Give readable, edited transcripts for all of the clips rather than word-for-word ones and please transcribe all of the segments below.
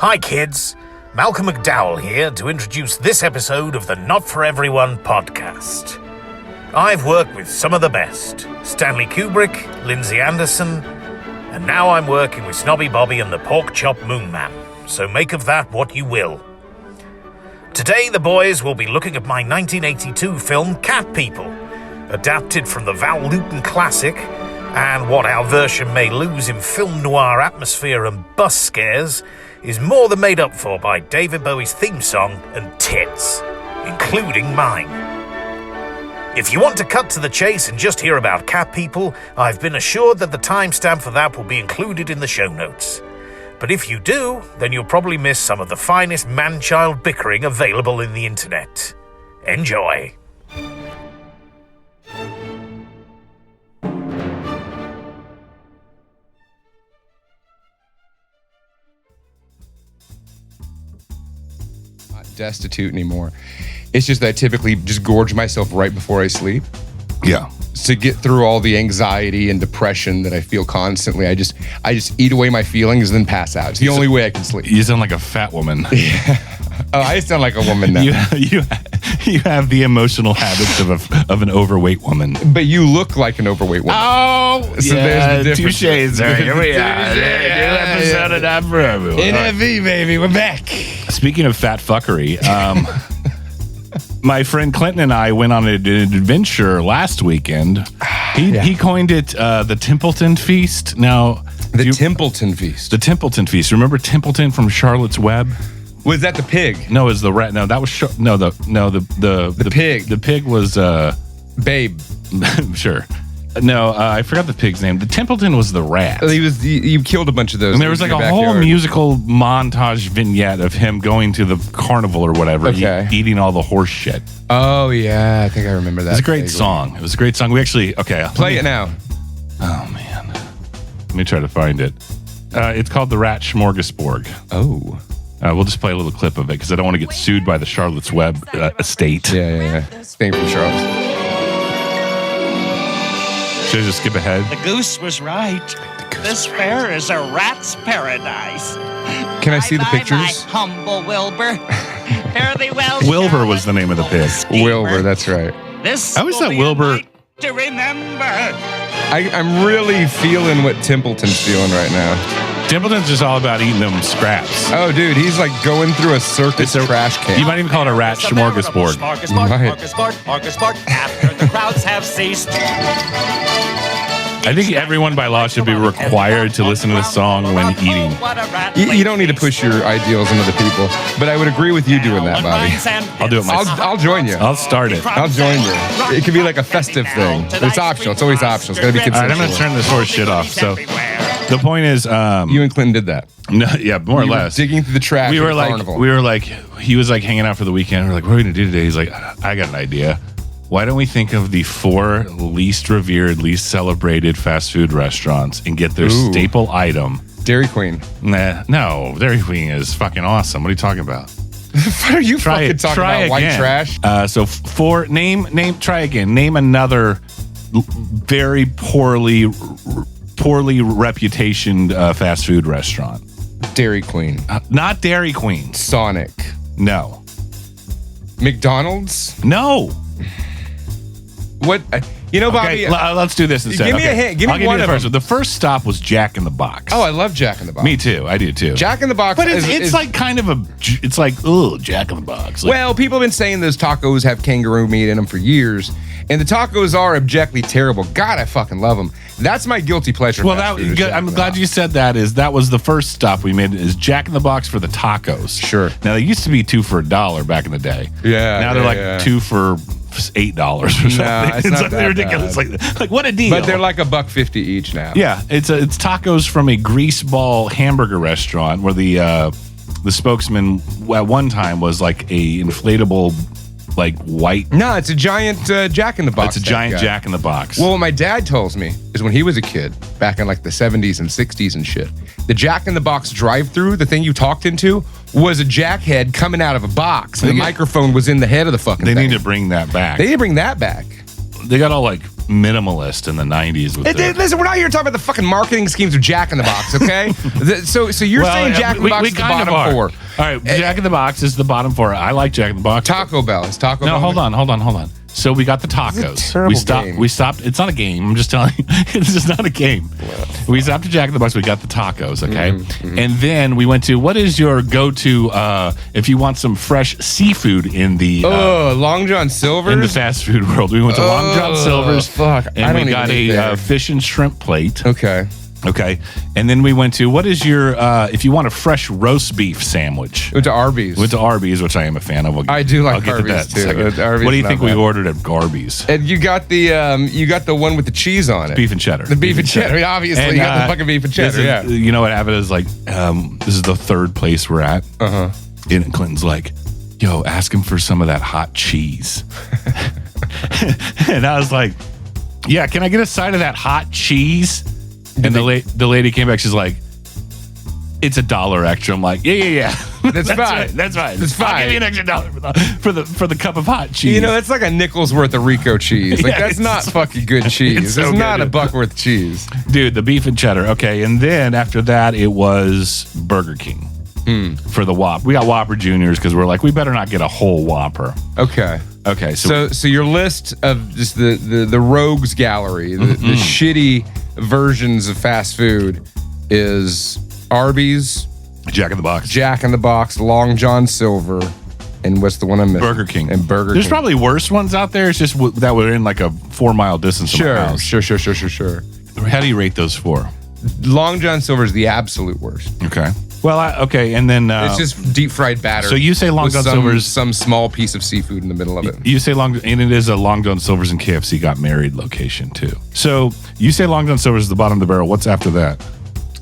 Hi kids, Malcolm McDowell here to introduce this episode of the Not For Everyone podcast. I've worked with some of the best, Stanley Kubrick, Lindsay Anderson, and now I'm working with Snobby Bobby and the Pork Chop Moon Man, so make of that what you will. Today the boys will be looking at my 1982 film Cat People, adapted from the Val Lewton classic, and what our version may lose in film noir atmosphere and bus scares is more than made up for by David Bowie's theme song and tits, including mine. If you want to cut to the chase and just hear about Cat People, I've been assured that the timestamp for that will be included in the show notes. But if you do, then you'll probably miss some of the finest man-child bickering available in the internet. Enjoy. Not destitute anymore. It's just that I typically just gorge myself right before I sleep. Yeah. To get through all the anxiety and depression that I feel constantly. I just eat away my feelings and then pass out. It's the only way I can sleep. You sound like a fat woman. Yeah. Oh, I sound like a woman now. You have the emotional habits of an overweight woman. But you look like an overweight woman. Oh, so yeah, there's the difference. Touche there. Here we are. New episode of Not For Everyone. NFV, baby, we're back. Speaking of fat fuckery, my friend Clinton and I went on an adventure last weekend. He coined it the Templeton Feast. Now, Templeton Feast. The Templeton Feast. Remember Templeton from Charlotte's Web? Was that the pig? No, it was the rat. No, that was the pig. The pig was Babe. Sure. No, I forgot the pig's name. The Templeton was the rat. You killed a bunch of those. And there was like a whole musical montage vignette of him going to the carnival or whatever, eating all the horse shit. Oh yeah, I think I remember that. It was a great song. It was a great song. We actually play it now. Oh man, let me try to find it. It's called The Rat Smorgasbord. Oh. We'll just play a little clip of it because I don't want to get sued by the Charlotte's Web estate. Yeah. Thing from Charlotte. Should I just skip ahead? The goose was right. This fair is a rat's paradise. Can I see the pictures? My humble Wilbur. Fare thee well. Wilbur was the name of the pig. Wilbur, that's right. This I always thought Wilbur. To remember. I'm really feeling what Templeton's feeling right now. Templeton's just all about eating them scraps. Oh, dude, he's like going through a circus trash can. You might even call it a rat smorgasbord. Smorgasbord, after the crowds have ceased. I think everyone by law should be required to listen to this song when eating. You don't need to push your ideals on other people, but I would agree with you doing that, Bobby. I'll do it myself. I'll join you. I'll start it. I'll join you. It could be like a festive thing, but it's optional. It's always optional. It's got to be consensual. All right, I'm going to turn this horse shit off. So the point is, you and Clinton did that. No, yeah, more or less. Digging through the trash. We were like, he was like hanging out for the weekend. We're like, what are we going to do today? He's like, I got an idea. Why don't we think of the 4 least revered, least celebrated fast food restaurants and get their staple item? Dairy Queen. Nah, no, Dairy Queen is fucking awesome. What are you talking about? What are you fucking talking about? White trash? Try again. Name another very poorly reputationed fast food restaurant. Dairy Queen. Not Dairy Queen. Sonic. No. McDonald's? No. What? Bobby. Okay, let's do this instead. Give me a hint. Give me one of them. The first stop was Jack in the Box. Oh, I love Jack in the Box. Me too. I do too. Jack in the Box. But it's like kind of it's like, Jack in the Box. Like, well, people have been saying those tacos have kangaroo meat in them for years, and the tacos are objectively terrible. God, I fucking love them. That's my guilty pleasure. Well, I'm glad you said that. That was the first stop we made. Is Jack in the Box for the tacos? Sure. Now they used to be 2 for $1 back in the day. Yeah. Now they're 2 for $8 or something. No, it's not that ridiculous. Like what a deal. But they're like $1.50 each now. Yeah, it's tacos from a greaseball hamburger restaurant where the spokesman at one time was like a inflatable like white. No, it's a giant Jack in the Box. It's a giant Jack in the Box. Well, what my dad tells me is when he was a kid, back in like the 70s and 60s and shit, the Jack in the Box drive-through, the thing you talked into, was a jack head coming out of a box. And the microphone was in the head of the fucking thing. They need to bring that back. They need to bring that back. They got all like minimalist in the 90s. Listen, we're not here talking about the fucking marketing schemes of Jack in the Box, okay? So you're saying Jack in the Box is the bottom four. All right, Jack in the Box is the bottom four. I like Jack in the Box. Taco Bell. Is Taco Bell? No, hold on. So we got the tacos. We stopped. It's not a game. I'm just telling you. It's just not a game. We stopped at Jack in the Box. We got the tacos, okay? And then we went to, what is your go-to if you want some fresh seafood in the... Long John Silver's? In the fast food world. We went to Long John Silver's. Fuck. And we got a fish and shrimp plate. Okay. And then we went to, what is your, if you want a fresh roast beef sandwich? Went to Arby's. Which I am a fan of. I do like Arby's too. Arby's, what do you think we ordered at Arby's? And you got the one with the cheese on it. Beef and cheddar. The beef and cheddar. I mean, obviously, you got the fucking beef and cheddar, You know what happened is like, this is the third place we're at. And Clinton's like, yo, ask him for some of that hot cheese. And I was like, yeah, can I get a side of that hot cheese? And the lady came back. She's like, "It's $1 extra." I'm like, "Yeah. That's fine. That's fine. That's fine. I'll give you an extra $1 for the cup of hot cheese." You know, that's like a nickel's worth of Rico cheese. Like that's not fucking good cheese. So it's not good. a buck worth cheese, dude. The beef and cheddar. Okay, and then after that, it was Burger King for the Whopper. We got Whopper Juniors because we're like, we better not get a whole Whopper. Okay. So your list of just the rogues gallery, the shitty versions of fast food is Arby's, Jack in the Box, Long John Silver, and what's the one I'm missing? Burger King. And Burger King. There's probably worse ones out there. It's just that we're in like a 4-mile distance from our house. Sure. How do you rate those four? Long John Silver is the absolute worst. Okay. Well, and then it's just deep fried batter. So you say Long John Silver's some small piece of seafood in the middle of it. You say and it is a Long John Silver's and KFC got married location too. So you say Long John Silver's is the bottom of the barrel. What's after that?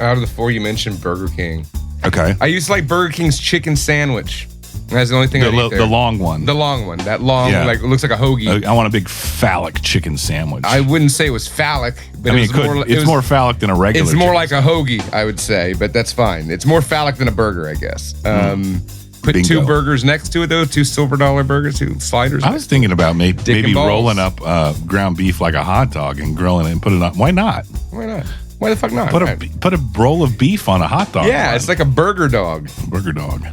Out of the four, you mentioned Burger King. Okay. I used to like Burger King's chicken sandwich. That's the only thing I eat there. The long one. The long one. That long, like it looks like a hoagie. I want a big phallic chicken sandwich. I wouldn't say it was phallic, but it's more phallic than a regular. It's more like a hoagie, I would say, but that's fine. It's more phallic than a burger, I guess. Put Bingo. 2 burgers next to it though, 2 silver dollar burgers, 2 sliders. I was thinking about maybe rolling up ground beef like a hot dog and grilling it and put it on. Why not? Why the fuck not? Put a roll of beef on a hot dog. Yeah, it's like a burger dog.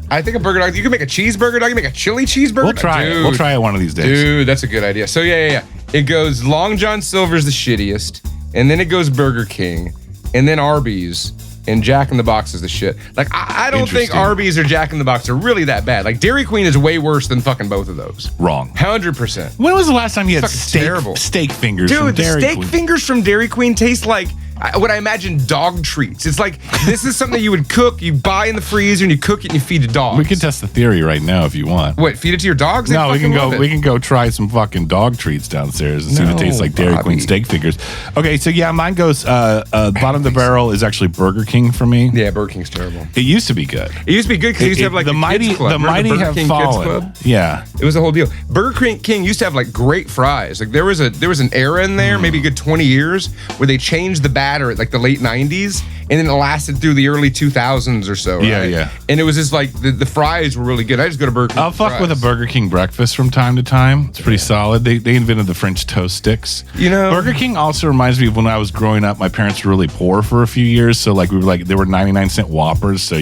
I think a burger dog. You can make a cheeseburger dog. You can make a chili cheeseburger. We'll try it. We'll try it one of these days. Dude, that's a good idea. So yeah. It goes Long John Silver's the shittiest, and then it goes Burger King, and then Arby's, and Jack in the Box is the shit. Like I don't think Arby's or Jack in the Box are really that bad. Like Dairy Queen is way worse than fucking both of those. Wrong. 100%. When was the last time you had terrible steak fingers? Dude, from Dairy steak Queen? fingers from Dairy Queen taste like what I imagine dog treats. It's like this is something you would cook, you buy in the freezer, and you cook it and you feed to dogs. We can test the theory right now if you want. What? Feed it to your dogs? No, we can go. We can go try some fucking dog treats downstairs and see what it tastes like. Dairy Queen steak fingers. Okay, so yeah, mine goes. Bottom of the barrel is actually Burger King for me. Yeah, Burger King's terrible. It used to be good. It used to be good because it used to have like the mighty have fallen. Yeah, it was a whole deal. Burger King used to have like great fries. Like there was an era in there, maybe a good 20 years, where they changed the batter at like the late 90s, and then it lasted through the early 2000s or so. Right? Yeah. And it was just like the fries were really good. I just go to Burger King. I'll fuck with a Burger King breakfast from time to time. It's pretty solid. They invented the French toast sticks. You know, Burger King also reminds me of when I was growing up. My parents were really poor for a few years, so like there were 99-cent Whoppers. So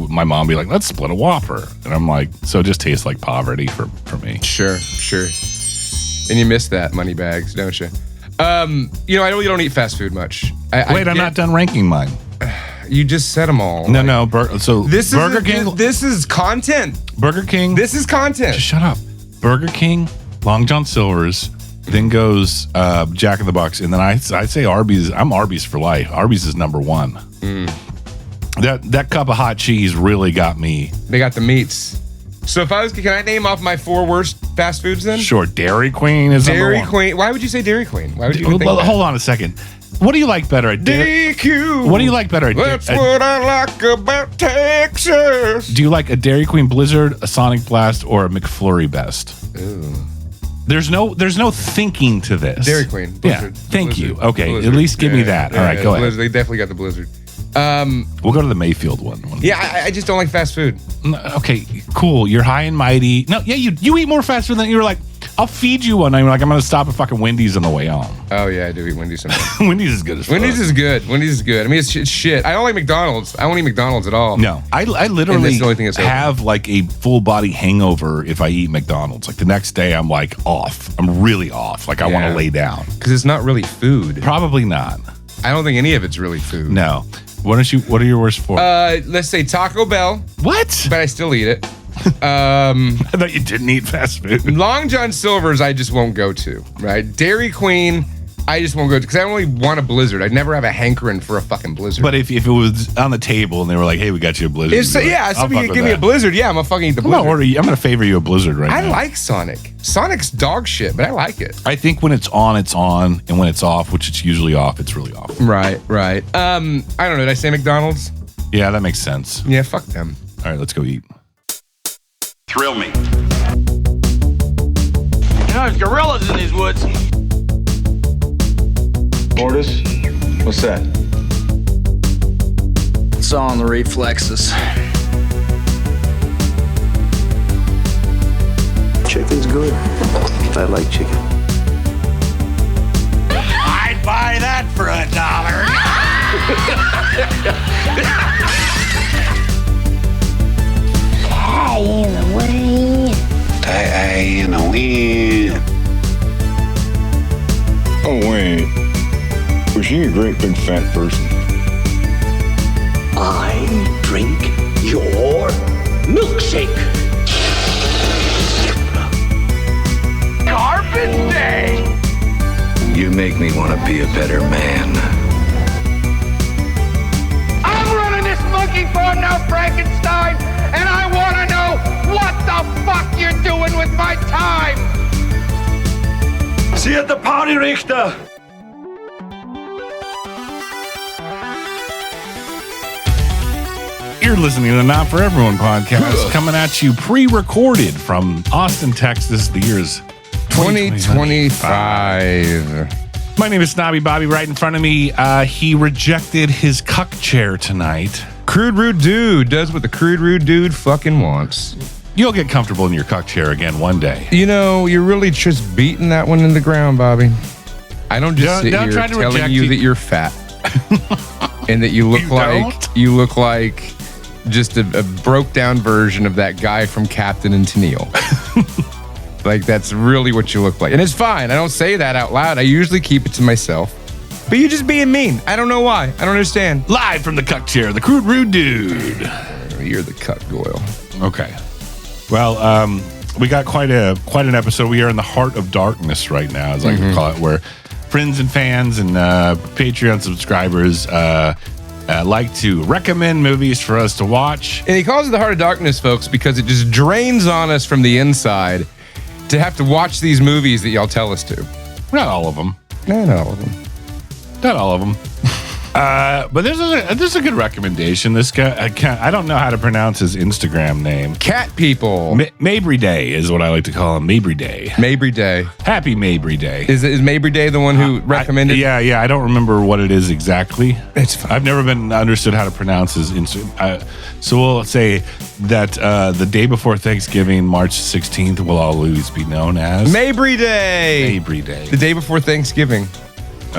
my mom would be like, let's split a Whopper, and I'm like, so it just tastes like poverty for me. Sure. And you miss that money bags, don't you? I really don't eat fast food much. I'm not done ranking mine. You just said them all. No. Burger King. This is content. Burger King. This is content. Just shut up. Burger King, Long John Silver's, then goes Jack in the Box, and then I'd say Arby's. I'm Arby's for life. Arby's is number 1. That cup of hot cheese really got me. They got the meats. So can I name off my 4 worst fast foods then? Sure. Dairy Queen is number 1. Dairy Queen. Why would you say Dairy Queen? Why would you think that? Hold on a second. What do you like better at DQ? What do you like better at That's what I like about Texas. Do you like a Dairy Queen Blizzard, a Sonic Blast, or a McFlurry Best? Ooh. There's no thinking to this. Dairy Queen. Blizzard. Yeah. Thank you. Okay. Blizzard. At least give me that. All right. Go ahead. They definitely got the Blizzard. We'll go to the Mayfield one. Yeah, I just don't like fast food. Okay, cool. You're high and mighty. No, yeah, you eat more fast food than you were like, I'll feed you one. I'm going to stop at fucking Wendy's on the way home. Oh, yeah, I do eat Wendy's sometimes. Wendy's is good as fuck. Wendy's is good. I mean, it's shit. I don't like McDonald's. I won't eat McDonald's at all. No, I literally that's the only thing that's have like a full body hangover if I eat McDonald's. Like the next day, I'm like off. I'm really off. Like I want to lay down. Because it's not really food. Probably not. I don't think any of it's really food. No. What are your worst for? Let's say Taco Bell. What? But I still eat it. I thought you didn't eat fast food. Long John Silver's I just won't go to, right? Dairy Queen, I just won't go to because I don't really want a Blizzard. I'd never have a hankering for a fucking Blizzard. But if it was on the table and they were like, hey, we got you a Blizzard. If somebody give me a Blizzard, yeah, I'm gonna fucking eat the Blizzard. I'm gonna favor you a Blizzard right now. I like Sonic. Sonic's dog shit, but I like it. I think when it's on, it's on. And when it's off, which it's usually off, it's really off. Right. I don't know. Did I say McDonald's? Yeah, that makes sense. Yeah, fuck them. All right, let's go eat. Thrill me. You know, there's gorillas in these woods. Mortis, what's that? It's all in the reflexes. Chicken's good. I like chicken. I'd buy that for $1. Oh, wait. Was she a great big fat person? I drink your milkshake. Carpet Day! You make me want to be a better man. I'm running this monkey farm now, Frankenstein, and I want to know what the fuck you're doing with my time! See you at the party, Richter! You're listening to the Not For Everyone podcast, coming at you pre-recorded from Austin, Texas. The year is 2025. My name is Snobby Bobby. Right in front of me, he rejected his cuck chair tonight. Crude Rude Dude does what the Crude Rude Dude fucking wants. You'll get comfortable in your cuck chair again one day. You know, you're really just beating that one in the ground, Bobby. I don't just sit here telling you that you're fat and that you look like just a broke down version of that guy from Captain and Tennille. Like, that's really what you look like. And it's fine. I don't say that out loud. I usually keep it to myself. But you're just being mean. I don't know why. I don't understand. Live from the cuck chair, the Crude Rude Dude. You're the cuck Goyle. Okay. Well, we got quite an episode. We are in the heart of darkness right now, as I can call it, where friends and fans and Patreon subscribers like to recommend movies for us to watch. And he calls it the heart of darkness, folks, because it just drains on us from the inside to have to watch these movies that y'all tell us to. Not all of them. No, not all of them. Not all of them. But this is a good recommendation. This guy, I don't know how to pronounce his Instagram name. Cat people. Mabry Day is what I like to call him. Mabry Day. Mabry Day. Happy Mabry Day. Is Mabry Day the one who recommended? Yeah. I don't remember what it is exactly. It's fine. I've never been understood how to pronounce his Instagram. So we'll say that the day before Thanksgiving, March 16th, will always be known as Mabry Day. Mabry Day. The day before Thanksgiving.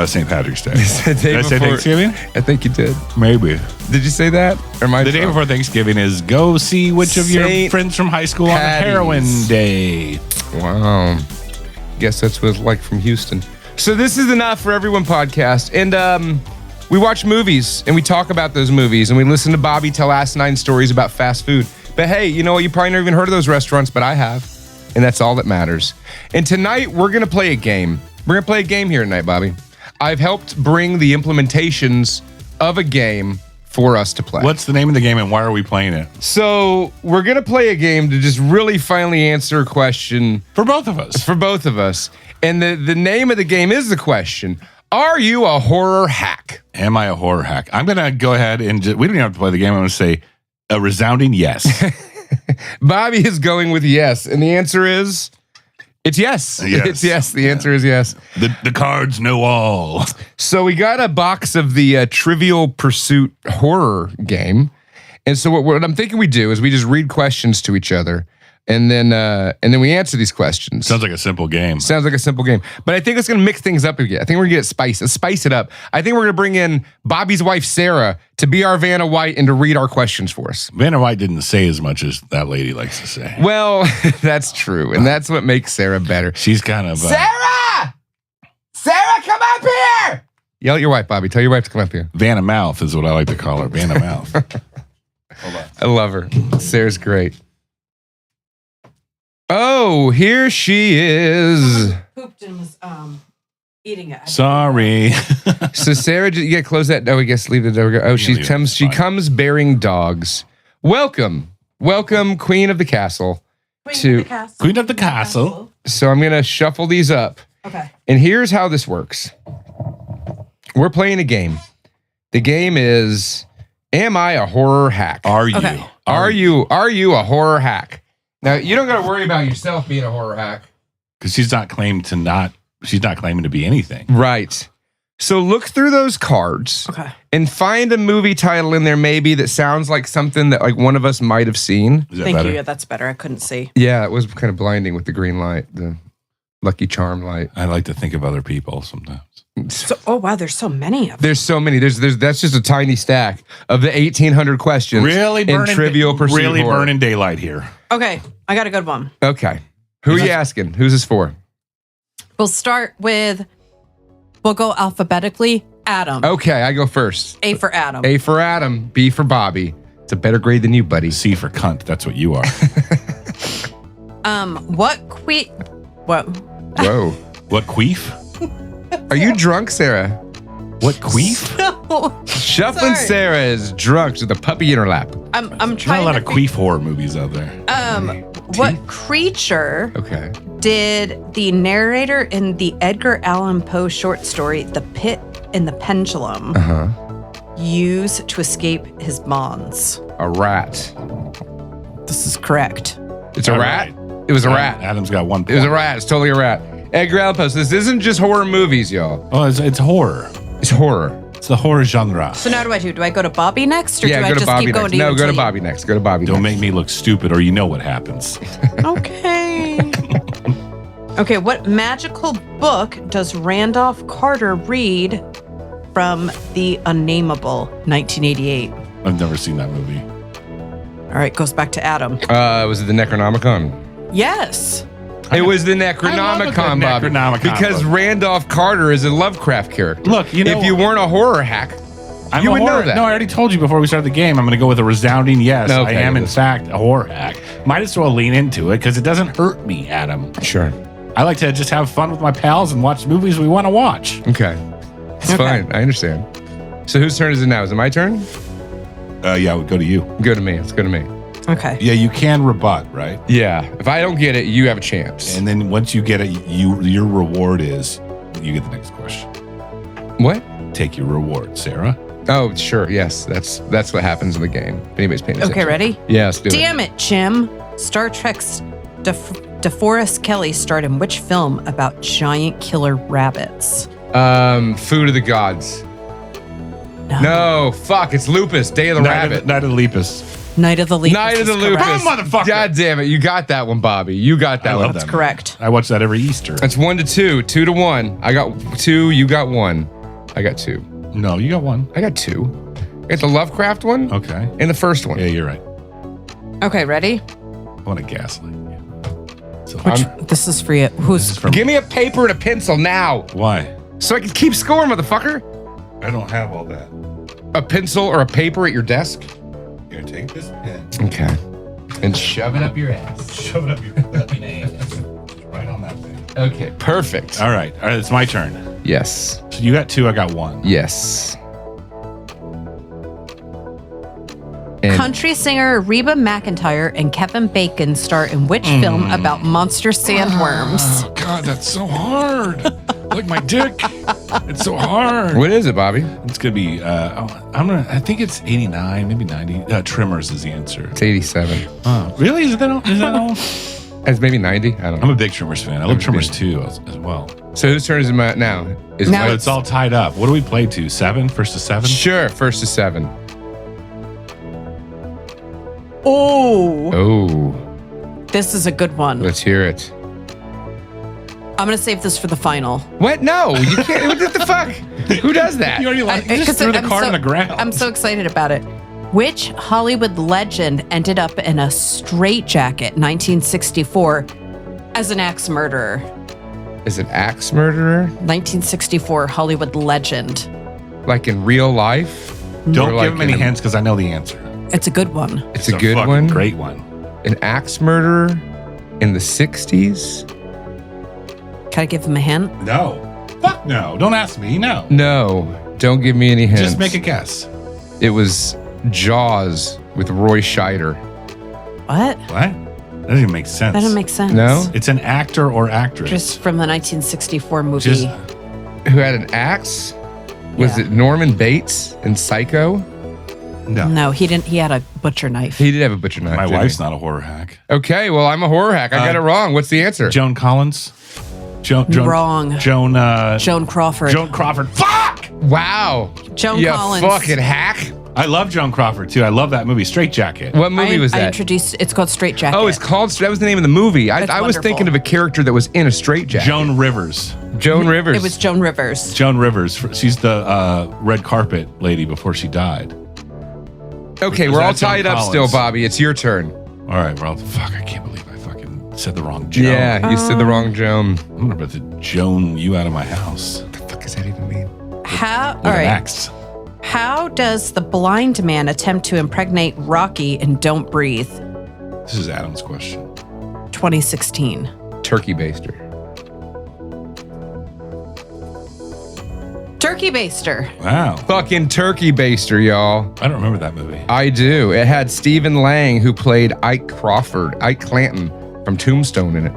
St. Patrick's Day. Did I say Thanksgiving? I think you did. Maybe. Did you say that? Or am I The day before Thanksgiving is go see which of your friends from high school Patty's. on heroin day. Wow. Guess that's what it's like from Houston. So this is the Not For Everyone podcast. And we watch movies and we talk about those movies and we listen to Bobby tell asinine stories about fast food. But hey, you know what? You probably never even heard of those restaurants, but I have. And that's all that matters. And tonight we're going to play a game. We're going to play a game here tonight, Bobby. I've helped bring the implementations of a game for us to play. What's the name of the game and why are we playing it? So we're going to play a game to just really finally answer a question. For both of us. For both of us. And the name of the game is the question, are you a horror hack? Am I a horror hack? I'm going to go ahead and we don't even have to play the game. I'm going to say a resounding yes. Bobby is going with yes. And the answer is... It's yes. Yes. It's yes. The answer is yes. The cards know all. So we got a box of the Trivial Pursuit horror game. And so what I'm thinking we do is we just read questions to each other. And then we answer these questions. Sounds like a simple game. But I think it's going to mix things up again. I think we're going to get spice it up. I think we're going to bring in Bobby's wife, Sarah, to be our Vanna White and to read our questions for us. Vanna White didn't say as much as that lady likes to say. Well, that's true. And that's what makes Sarah better. She's kind of... Sarah! Sarah, come up here! Yell at your wife, Bobby. Tell your wife to come up here. Vanna Mouth is what I like to call her. Vanna Mouth. Hold on. I love her. Sarah's great. Oh, here she is. Pooped and was eating it. Sorry. So Sarah, you gotta close that. Oh, I guess leave the door. Oh, she comes bearing dogs. Welcome, Queen of the Castle. Queen of the Castle. So I'm gonna shuffle these up. Okay. And here's how this works. We're playing a game. The game is, am I a horror hack? Are you? Okay. Are you a horror hack? Now, you don't got to worry about yourself being a horror hack. Because she's not claiming to be anything. Right. So look through those cards. Okay. And find a movie title in there maybe that sounds like something that like one of us might have seen. Is that Thank better? you. Yeah, that's better. I couldn't see. Yeah, it was kind of blinding with the green light, the Lucky Charm light. I like to think of other people sometimes. So, oh wow, there's so many of them. There's so many. There's that's just a tiny stack of the 1,800 questions. Really in Trivial Pursuit. Really horror. burning daylight here. Okay, I got a good one. Okay. Who are you asking? Who's this for? We'll start with. We'll go alphabetically. Adam. Okay, I go first. A for Adam. A for Adam. B for Bobby. It's a better grade than you, buddy. C for cunt. That's what you are. What? Whoa. What queef? Are you drunk, Sarah? What queef? Shuffling Sorry. Sarah is drunk with a puppy in her lap. I'm There's not trying a lot to of queef horror movies out there. what creature Okay. did the narrator in the Edgar Allan Poe short story The Pit and the Pendulum use to escape his bonds? A rat. This is correct. It's a All rat? right. It was a rat. Adam's got 1 point. It was a rat. It's totally a rat. Edgar Allan Poe. So this isn't just horror movies, y'all. Oh, it's horror. It's horror. It's the horror genre. So now do I go to Bobby next, or Yeah, do go I to just Bobby keep going next. to you? No, go to until Bobby next. Go to Bobby Don't next. make me look stupid, or you know what happens. Okay. Okay, what magical book does Randolph Carter read from The Unnameable, 1988? I've never seen that movie. All right, goes back to Adam. Was it the Necronomicon? Yes. It was the I love a Necronomicon, good Bobby. Necronomicon Because book. Randolph Carter is a Lovecraft character. Look, you know, if you weren't a horror hack, I'm you a would horror. know that. No, I already told you before we started the game. I'm going to go with a resounding yes. Okay, I am, in listen. fact, a horror hack. Might as well lean into it because it doesn't hurt me, Adam. Sure. I like to just have fun with my pals and watch movies we want to watch. Okay. It's fine. I understand. So whose turn is it now? Is it my turn? Yeah, we'll go to you. Go to me. Let's go to me. Okay. Yeah, you can rebut, right? Yeah. If I don't get it, you have a chance. And then once you get it, your reward is you get the next question. What? Take your reward, Sarah. Oh, sure. Yes. That's what happens in the game. If anybody's paying attention. Okay, ready? Yeah, let's do it. Damn it, Jim. Star Trek's DeForest Kelley starred in which film about giant killer rabbits? Food of the Gods. No, fuck. It's Lupus. Day of the Rabbit. Night of the Lepus. Night of the Lepus. Night of the is Lupus. correct. motherfucker. God damn it. You got that one, Bobby. You got that I one. love That's that correct. I watch that every Easter. That's 1-2. 2-1. I got 2. You got 1. I got 2. No, you got one. I got 2. I got the Lovecraft one Okay. and the first one. Yeah, you're right. Okay, ready? I want to gaslight you. So This is for you. Who's Give me a paper and a pencil now why? so I can keep score, motherfucker. I don't have all that. A pencil or a paper at your desk? Here, take this pen. Okay. And shove it up your ass. Shove it up your fucking ass. Right on that thing. Okay, perfect. All right, it's my turn. Yes. So you got 2, I got 1. Yes. And country singer Reba McEntire and Kevin Bacon star in which film about monster sandworms? Oh, God, that's so hard. Like my dick. It's so hard. what is it, Bobby? It's going to be, I think it's 89, maybe 90. Trimmers is the answer. It's 87. Oh, really? Is that all? It's maybe 90. I don't know. I'm a big Trimmers fan. I love Trimmers too as well. So whose turn is it now? Is Now it So it's all tied up. What do we play to? 7? First to 7? Sure. First to 7. Oh. Oh. This is a good one. Let's hear it. I'm going to save this for the final. What? No, you can't. What the fuck? Who does that? You already you just threw the card on the ground. I'm so excited about it. Which Hollywood legend ended up in a straitjacket 1964 as an axe murderer? Is it axe murderer? 1964 Hollywood legend. Like in real life? Don't give him any hints because I know the answer. It's a good one. It's a good one? Great one. An axe murderer in the 60s? Can I give him a hint? No. Fuck no. Don't ask me. No. No. Don't give me any hints. Just make a guess. It was Jaws with Roy Scheider. What? What? That doesn't even make sense. That doesn't make sense. No? It's an actor or actress. Just from the 1964 movie. Who had an axe? Was it Norman Bates in Psycho? No. No, he didn't. He had a butcher knife. He did have a butcher knife. My wife's not a horror hack. Okay, well, I'm a horror hack. I got it wrong. What's the answer? Joan Collins? Wrong. Joan Crawford. Joan Crawford. Fuck! Wow. Joan Collins. You fucking hack. I love Joan Crawford, too. I love that movie, Straight Jacket. What movie was that? I introduced, it's called Straight Jacket. Oh, it's called, that was the name of the movie. I was wonderful. thinking of a character that was in a straitjacket. Joan Rivers. Joan Rivers. It was Joan Rivers. Joan Rivers. She's the red carpet lady before she died. Okay, we're all tied up still, Bobby. It's your turn. All right, well, fuck, I can't believe I fucking said the wrong Joan. Yeah, you said the wrong Joan. I'm about to Joan you out of my house. What the fuck does that even mean? How? With All an right. axe. How does the blind man attempt to impregnate Rocky in Don't Breathe? This is Adam's question. 2016. Turkey baster. Turkey baster. Wow. Fucking turkey baster, y'all. I don't remember that movie. I do. It had Stephen Lang, who played Ike Clanton from Tombstone in it.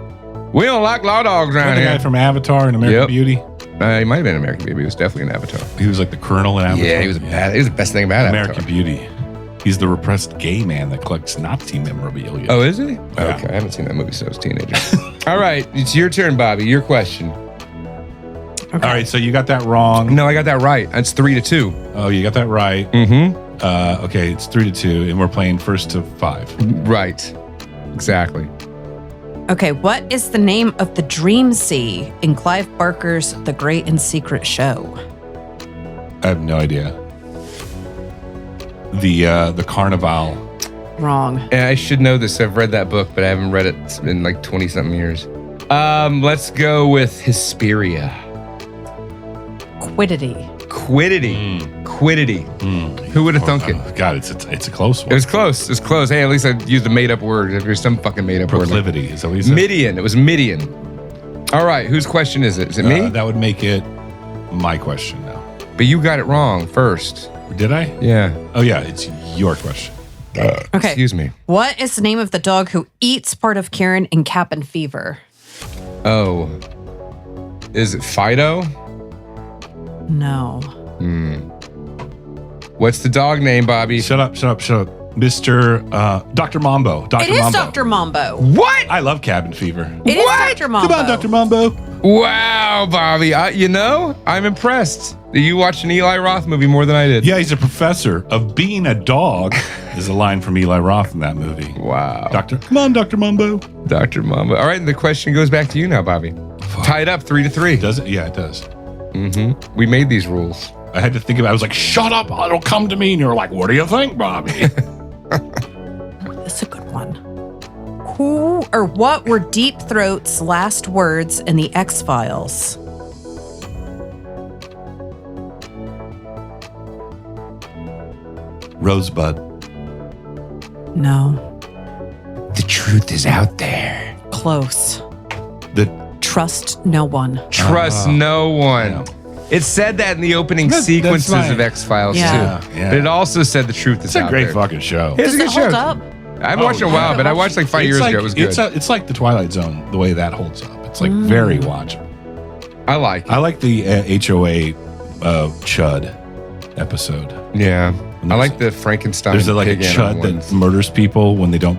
We don't like law dogs around The here. guy from Avatar and American Beauty. He might have been American Beauty. He was definitely an Avatar. He was like the colonel in Avatar. Yeah, he was bad. He was the best thing about American Avatar. Beauty. He's the repressed gay man that collects Nazi memorabilia. Oh, is he? Yeah. Okay, I haven't seen that movie since I was a teenager. All right, it's your turn, Bobby. Your question. All right, so you got that wrong. No, I got that right. It's 3-2. Oh, you got that right. Mm-hmm. Okay, it's 3-2, and we're playing 1st to 5. Right. Exactly. Okay, what is the name of the Dream Sea in Clive Barker's The Great and Secret Show? I have no idea. The Carnival. Wrong. And I should know this. I've read that book, but I haven't read it in like 20-something years. Let's go with Hesperia. Quiddity. Quiddity. Who would have thunk it? God, it's a close one. It was close. It was close. Hey, at least I used a made-up word. If there's some fucking made-up word. Proclivity. Is that what you said? Midian. It was Midian. All right. Whose question is it? Is it me? That would make it my question now. But you got it wrong first. Did I? Yeah. Oh, yeah. It's your question. Okay. Excuse me. What is the name of the dog who eats part of Karen in Cabin Fever? Oh. Is it Fido? No. What's the dog name, Bobby? Shut up. Mr. Dr. Mambo. It is Dr. Mambo. What? I love Cabin Fever. It is Dr. Mambo. Come on, Dr. Mambo. Wow, Bobby. I'm impressed that you watched an Eli Roth movie more than I did. Yeah, he's a professor of being a dog. Is a line from Eli Roth in that movie. Wow. Come on, Dr. Mambo. Dr. Mambo. All right, and the question goes back to you now, Bobby. Tied up 3-3. Does it? Yeah, it does. We made these rules. I had to think about it. I was like, shut up. It'll come to me. And you're like, what do you think, Bobby? That's a good one. Who or what were Deep Throat's last words in the X-Files? Rosebud. No. The truth is out there. Close. The Trust no one. Trust no one. Yeah. It said that in the opening That's sequences fine. of X-Files, Yeah. too. Yeah. But it also said the truth is It's a out great there. fucking show. It's Does a it good hold show. up? I haven't watched it in a while, but I watched like 5 years ago. It was good. It's like the Twilight Zone, the way that holds up. It's like very watchable. I like it. I like the HOA Chud episode. Yeah. I like the Frankenstein. There's like a pig animal Chud that ones. murders people when they don't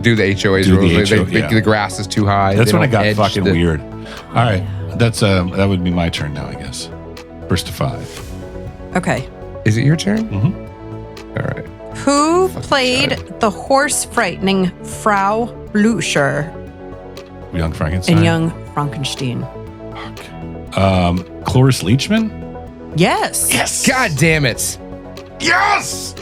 do the HOA's do the rules. HO, They yeah. the grass is too high. That's They when it don't got edge fucking the- weird. All right, that's that would be my turn now, I guess. 1st to 5. Okay. Is it your turn? Mm-hmm. All right. Who played the horse-frightening Frau Blücher Young Frankenstein. in Young Frankenstein? Cloris Leachman? Yes. Yes. God damn it. Yes.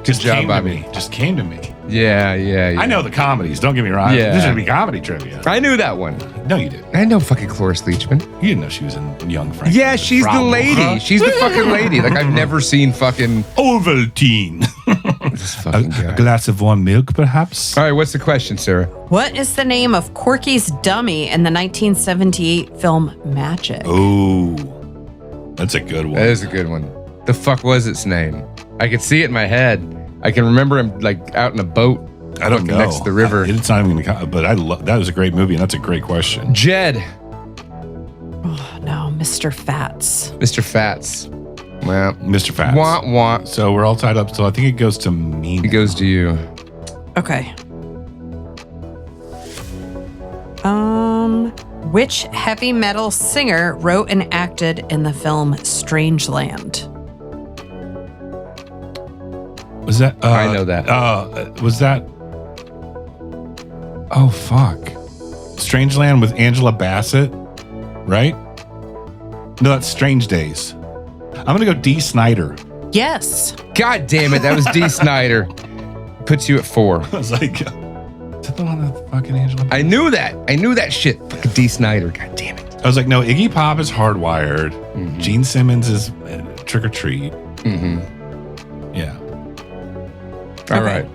Good job, came Bobby. to me. Just came to me. Yeah. I know the comedies. Don't get me wrong. Yeah. This should be comedy trivia. I knew that one. No, you didn't. I know fucking Cloris Leachman. You didn't know she was in Young Frankenstein. Yeah, she's the Frau lady. Blücher. She's the fucking lady. Like, I've never seen fucking Ovaltine. this fucking A guy. glass of warm milk, perhaps? All right, what's the question, Sarah? What is the name of Corky's dummy in the 1978 film Magic? Oh, that's a good one. That is a good one. The fuck was its name? I could see it in my head. I can remember him like out in a boat. I don't know. Next to the river. It's not even going to, but that was a great movie, and that's a great question. Jed. Oh, no, Mr. Fats. Mr. Fats. Well, Mr. Fats. wah. So we're all tied up. So I think it goes to me. It goes to you. Okay. Which heavy metal singer wrote and acted in the film Strangeland? Was that? I know that. Was that? Oh fuck! Strangeland with Angela Bassett, right? No, that's Strange Days. I'm gonna go D. Snyder. Yes. God damn it, that was D. Snyder. Puts you at 4. I was like, is that the one with fucking Angela? I knew that shit. Fucking D. Snyder. God damn it. I was like, no, Iggy Pop is Hardwired. Mm-hmm. Gene Simmons is Trick or Treat. Mm-hmm. Yeah. All Okay. right.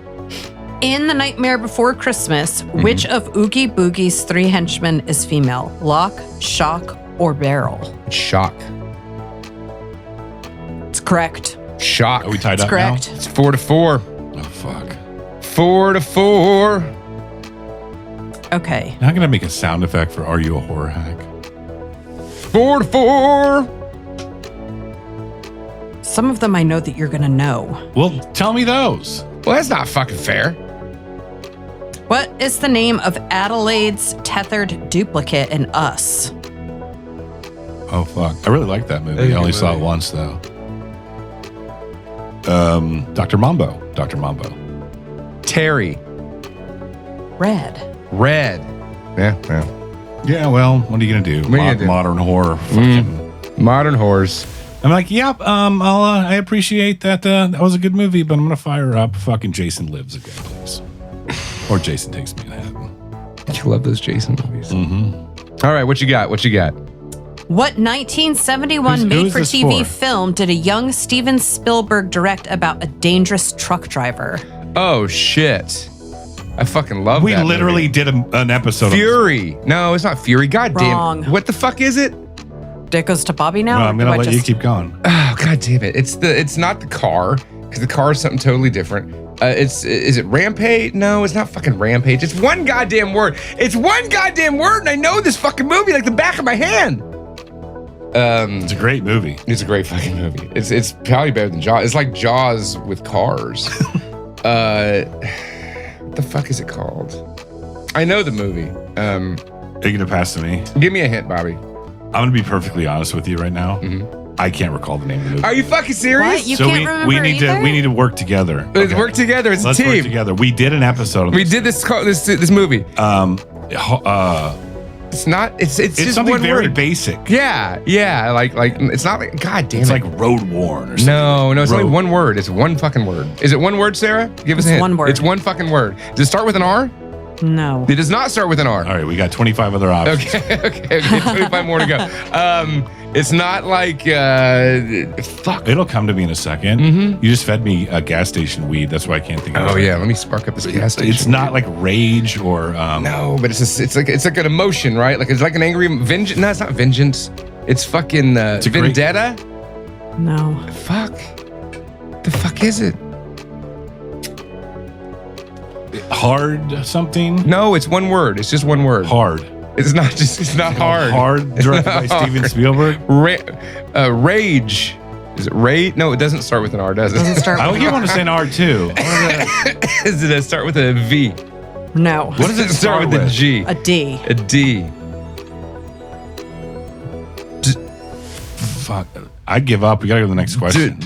In The Nightmare Before Christmas, which of Oogie Boogie's 3 henchmen is female? Lock, Shock, or Barrel? Shock. It's correct. Shock. Are we tied It's up correct. It's 4-4. now? Oh fuck! 4-4. Okay. Now I'm gonna make a sound effect for "Are You a Horror Hack?" 4-4. Some of them I know that you're going to know. Well, tell me those. Well, that's not fucking fair. What is the name of Adelaide's tethered duplicate in Us? Oh fuck! I really like that movie. That's a I only good saw it movie. once though. Dr. Mambo. Dr. Mambo. Terry. Red. Red. Yeah. Yeah. Well, what are you gonna do? What are you gonna do? Modern horror. Fucking. Modern horrors. I'm like, yep. I appreciate that. That was a good movie, but I'm gonna fire up fucking Jason Lives again, please. Or Jason Takes Me to Heaven. You love those Jason movies. Mm-hmm. All right, what you got? What 1971 Who's made-for-TV this for? film did a young Steven Spielberg direct about a dangerous truck driver? Oh, shit. I fucking love We that literally movie. did an episode. Fury. No, it's not Fury. God Wrong. damn. What the fuck is it? It goes to Bobby now? No, or I'm do gonna I let you just- keep going. Oh, god damn it. It's not the car, because the car is something totally different. Is it Rampage? No, it's not fucking Rampage. It's one goddamn word. It's one goddamn word, and I know this fucking movie like the back of my hand. It's a great movie. It's a great fucking movie. It's probably better than Jaws. It's like Jaws with cars. What the fuck is it called? I know the movie. Are you gonna pass to me? Give me a hint, Bobby. I'm gonna be perfectly honest with you right now. I can't recall the name of the movie. Are you fucking serious? What? You so can't we remember need either? to work together. Let's work together. It's Let's a team. work together. We did an episode. Of We did this movie. It's not. It's It's just something one very word. basic. Yeah. Like it's not like. God damn It's it. like Road Worn or something. No, it's only Road- one word. It's one fucking word. Is it one word, Sarah? Give us a It's hint. one word. It's one fucking word. Does it start with an R? No. It does not start with an R. All right, we got 25 other options. Okay. 25 more to go. It's not like fuck. It'll come to me in a second. You just fed me a gas station weed. That's why I can't think of it. Oh yeah, let me spark up this gas station. It's not like rage or No, but it's like an emotion, right? Like it's like an angry vengeance. No, it's not vengeance. It's fucking a great- vendetta. No. Fuck. The fuck is it? hard something. No, it's one word. It's just one word. Hard. It's not just. It's not hard. Hard. Directed by It's not Steven hard. Spielberg. Rage. Is it rage? No, it doesn't start with an R, does it? Doesn't start I with would give an one to say an R too. Does it start with a V? No. What does it start with? A G. A D. A D. Fuck. I give up. We gotta go to the next question.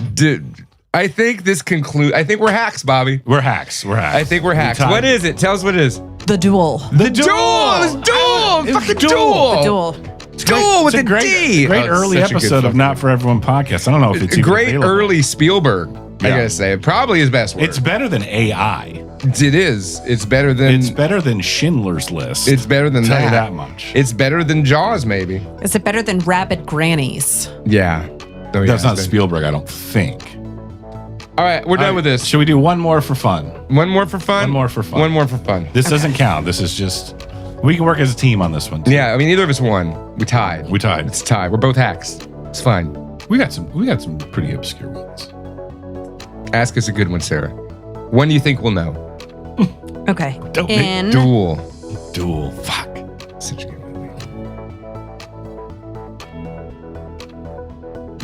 I think this concludes. I think we're hacks, Bobby. We're hacks. I think we're hacks. What is it? Tell us what it is. The Duel. The Duel. It's Duel. Fucking Duel. The Duel. Duel with a D. Great early episode of Not For Everyone podcast. I don't know if it's great available. Early Spielberg. I gotta say, probably his best work. It's better than AI. It is. It's better than Schindler's List. It's better than Tell you that much. It's better than Jaws, maybe. Is it better than Rabid Grannies? Yeah. Oh, That's not Spielberg, I don't think. All right, we're done with this. Should we do one more for fun? One more for fun? One more for fun. One more for fun. This doesn't count. This is just, we can work as a team on this one. Too. Yeah, I mean, neither of us won. We tied. It's tied. We're both hacks. It's fine. We got some pretty obscure ones. Ask us a good one, Sarah. When do you think we'll know? Okay. Duel. Fuck. Such a good movie.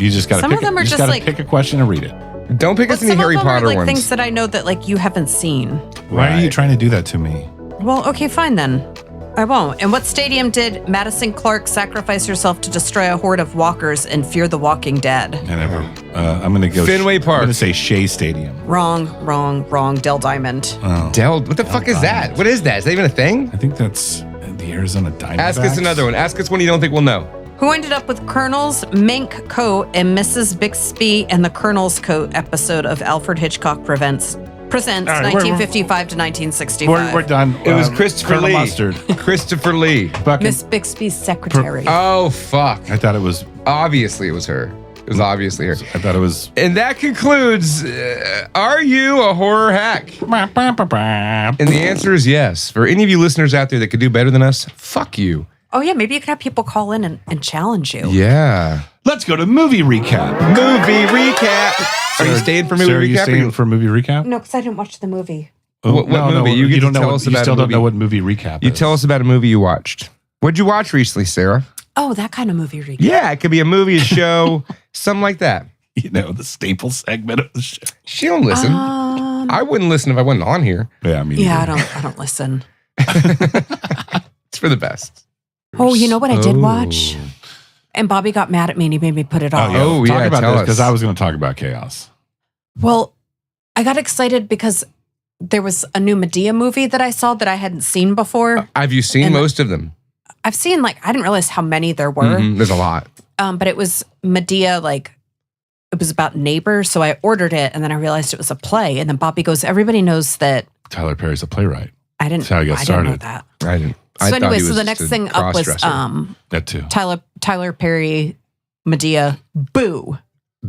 You just gotta Some of them are just like pick a question and read it. Don't pick us any Harry Potter like ones. Things that I know that like you haven't seen. Why are you trying to do that to me? Well, okay, fine then. I won't. In what stadium did Madison Clark sacrifice herself to destroy a horde of walkers in Fear the Walking Dead? I'm going to go Fenway Park. I'm going to say Shea Stadium. Wrong. Dell Diamond. Oh. What the fuck is that? What is that? Is that even a thing? I think that's the Arizona Diamondbacks. Ask us another one. Ask us one you don't think we'll know. Who ended up with Colonel's mink coat in Mrs. Bixby and the Colonel's Coat episode of Alfred Hitchcock Presents right, 1955 to 1965? We're done. It was Christopher Colonel Lee. Mustard. Christopher Lee. Miss Bixby's secretary. Oh, fuck. I thought it was. Obviously, it was her. It was obviously her. I thought it was. And that concludes, are you a horror hack? And the answer is yes. For any of you listeners out there that could do better than us, fuck you. Oh, yeah, maybe you can have people call in and challenge you. Yeah. Let's go to movie recap. Movie recap. Are you staying for movie Sarah, recap? Are you staying for movie recap? No, because I didn't watch the movie. What movie? You get to tell us about You still a don't movie. know what movie recap You is. tell us about a movie you watched. What'd you watch recently, Sarah? Oh, that kind of movie recap. Yeah, it could be a movie, a show, something like that. You know, the staple segment of the show. She don't listen. I wouldn't listen if I wasn't on here. Yeah, I mean. Yeah, I don't listen. It's for the best. Oh, you know what I did watch? And Bobby got mad at me and he made me put it off. Oh, Talk yeah, about tell this us. because I was going to talk about Chaos. Well, I got excited because there was a new Madea movie that I saw that I hadn't seen before. Have you seen most of them? I've seen I didn't realize how many there were. There's a lot. But it was Madea, it was about neighbors. So I ordered it and then I realized it was a play. And then Bobby goes, everybody knows that. Tyler Perry's a playwright. That's how he got started. Didn't know that. I didn't. So anyway, so the next thing up was that too. Tyler Perry, Madea, Boo.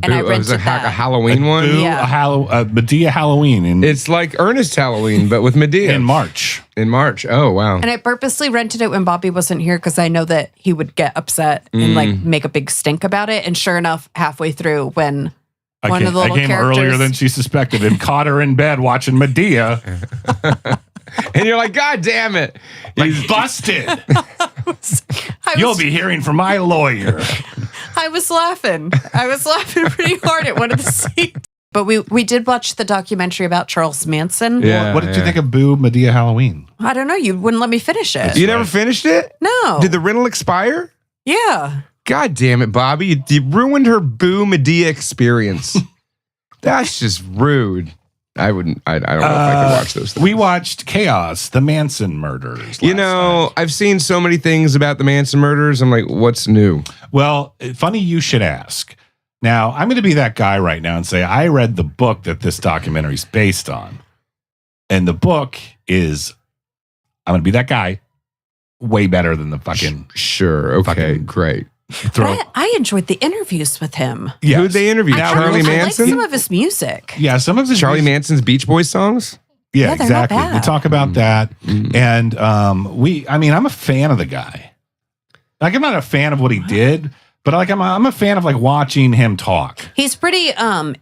And I Boo. It was rented that. a Halloween one? Boo, Yeah. Madea Halloween. It's like Ernest Halloween, but with Madea. In March. In March. Oh, wow. And I purposely rented it when Bobby wasn't here because I know that he would get upset and make a big stink about it. And sure enough, halfway through when one of the little I came characters earlier than she suspected and caught her in bed watching Madea. And you're like, God damn it. He's busted. I You'll was, be hearing from my lawyer. I was laughing. I was laughing pretty hard at one of the scenes. But we did watch the documentary about Charles Manson. Yeah. What did you think of Boo Madea Halloween? I don't know. You wouldn't let me finish it. You never finished it? No. Did the rental expire? Yeah. God damn it, Bobby. You ruined her Boo Madea experience. That's just rude. I don't know if I could watch those things. We watched Chaos, the Manson murders. You know, night. I've seen so many things about the Manson murders. I'm like, what's new? Well, funny you should ask. Now, I'm going to be that guy right now and say I read the book that this documentary is based on. And the book is, I'm going to be that guy, way better than the fucking... Sure, okay, great. I enjoyed the interviews with him. Yes. Who'd they interview? Charlie I like Manson? some of his music. Yeah, some of his Charlie Manson's Beach Boys songs? Yeah, Yeah, they're not exactly. bad. We talk about that. And I'm a fan of the guy. Like, I'm not a fan of what he did, but like I'm a fan of like watching him talk. He's pretty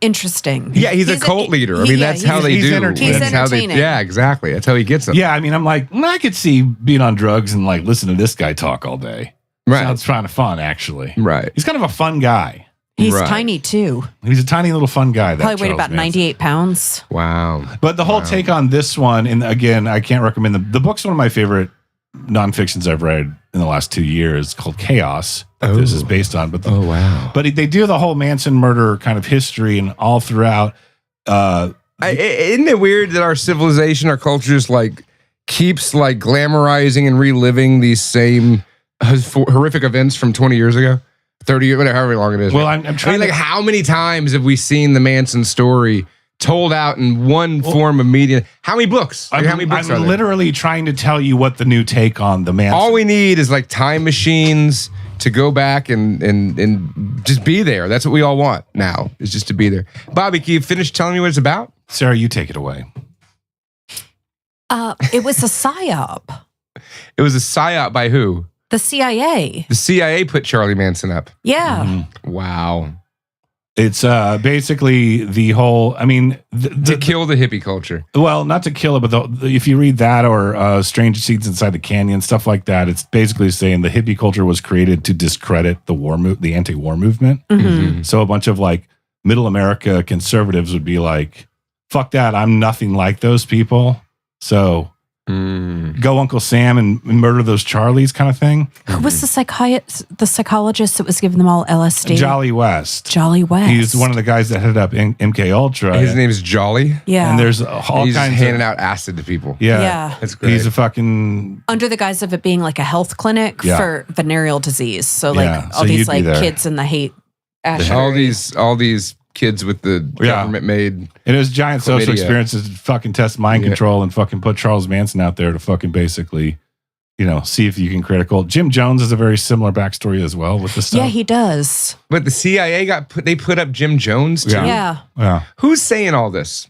interesting. Yeah, he's a cult leader. I mean, that's how they do. entertaining. That's how they, entertaining. yeah, exactly. That's how he gets them. Yeah, I mean, I'm like, I could see being on drugs and like listen to this guy talk all day. Right. Sounds kind of fun, actually. Right. He's kind of a fun guy. He's Right. tiny too. He's a tiny little fun guy. That Probably weighed Charles about Manson. 98 pounds. Wow. But the whole take on this one, and again, I can't recommend the book's one of my favorite nonfictions I've read in the last 2 years, called Chaos. That this is based on. But wow. But they do the whole Manson murder kind of history and all throughout. Isn't it weird that our civilization, our culture just like keeps like glamorizing and reliving these same horrific events from 20 years ago? 30 years, whatever, however long it is. Well, I'm trying like, how many times have we seen the Manson story told out in one form of media? How many books? Like, how many books I'm are there? literally trying to tell you what the new take on the Manson. All we need is like time machines to go back and just be there. That's what we all want now, is just to be there. Bobby, can you finish telling me what it's about? Sarah, you take it away. It was a psyop. It was a psyop by who? The CIA. The CIA put Charlie Manson up. Yeah. Mm-hmm. Wow. It's basically the whole, I mean... to kill the hippie culture. Well, not to kill it, but if you read that or Strange Seeds Inside the Canyon, stuff like that, it's basically saying the hippie culture was created to discredit the anti-war movement. Mm-hmm. So a bunch of like middle America conservatives would be like, fuck that, I'm nothing like those people. So go Uncle Sam and murder those Charlies kind of thing. Who was the psychologist that was giving them all LSD? Jolly West. Jolly West. He's one of the guys that headed up MK Ultra. His name is Jolly. Yeah. And there's all He's kinds handing of, out acid to people. Yeah. That's great. He's a fucking... Under the guise of it being like a health clinic for venereal disease. So like Yeah, all so these you'd be like there. kids in the hate. all these kids with the government made. And it was giant social chlamydia. experiences to fucking test mind control and fucking put Charles Manson out there to fucking basically, see if you can create a cult. Jim Jones has a very similar backstory as well with this stuff. Yeah, he does. But the CIA they put up Jim Jones too. Yeah. Who's saying all this?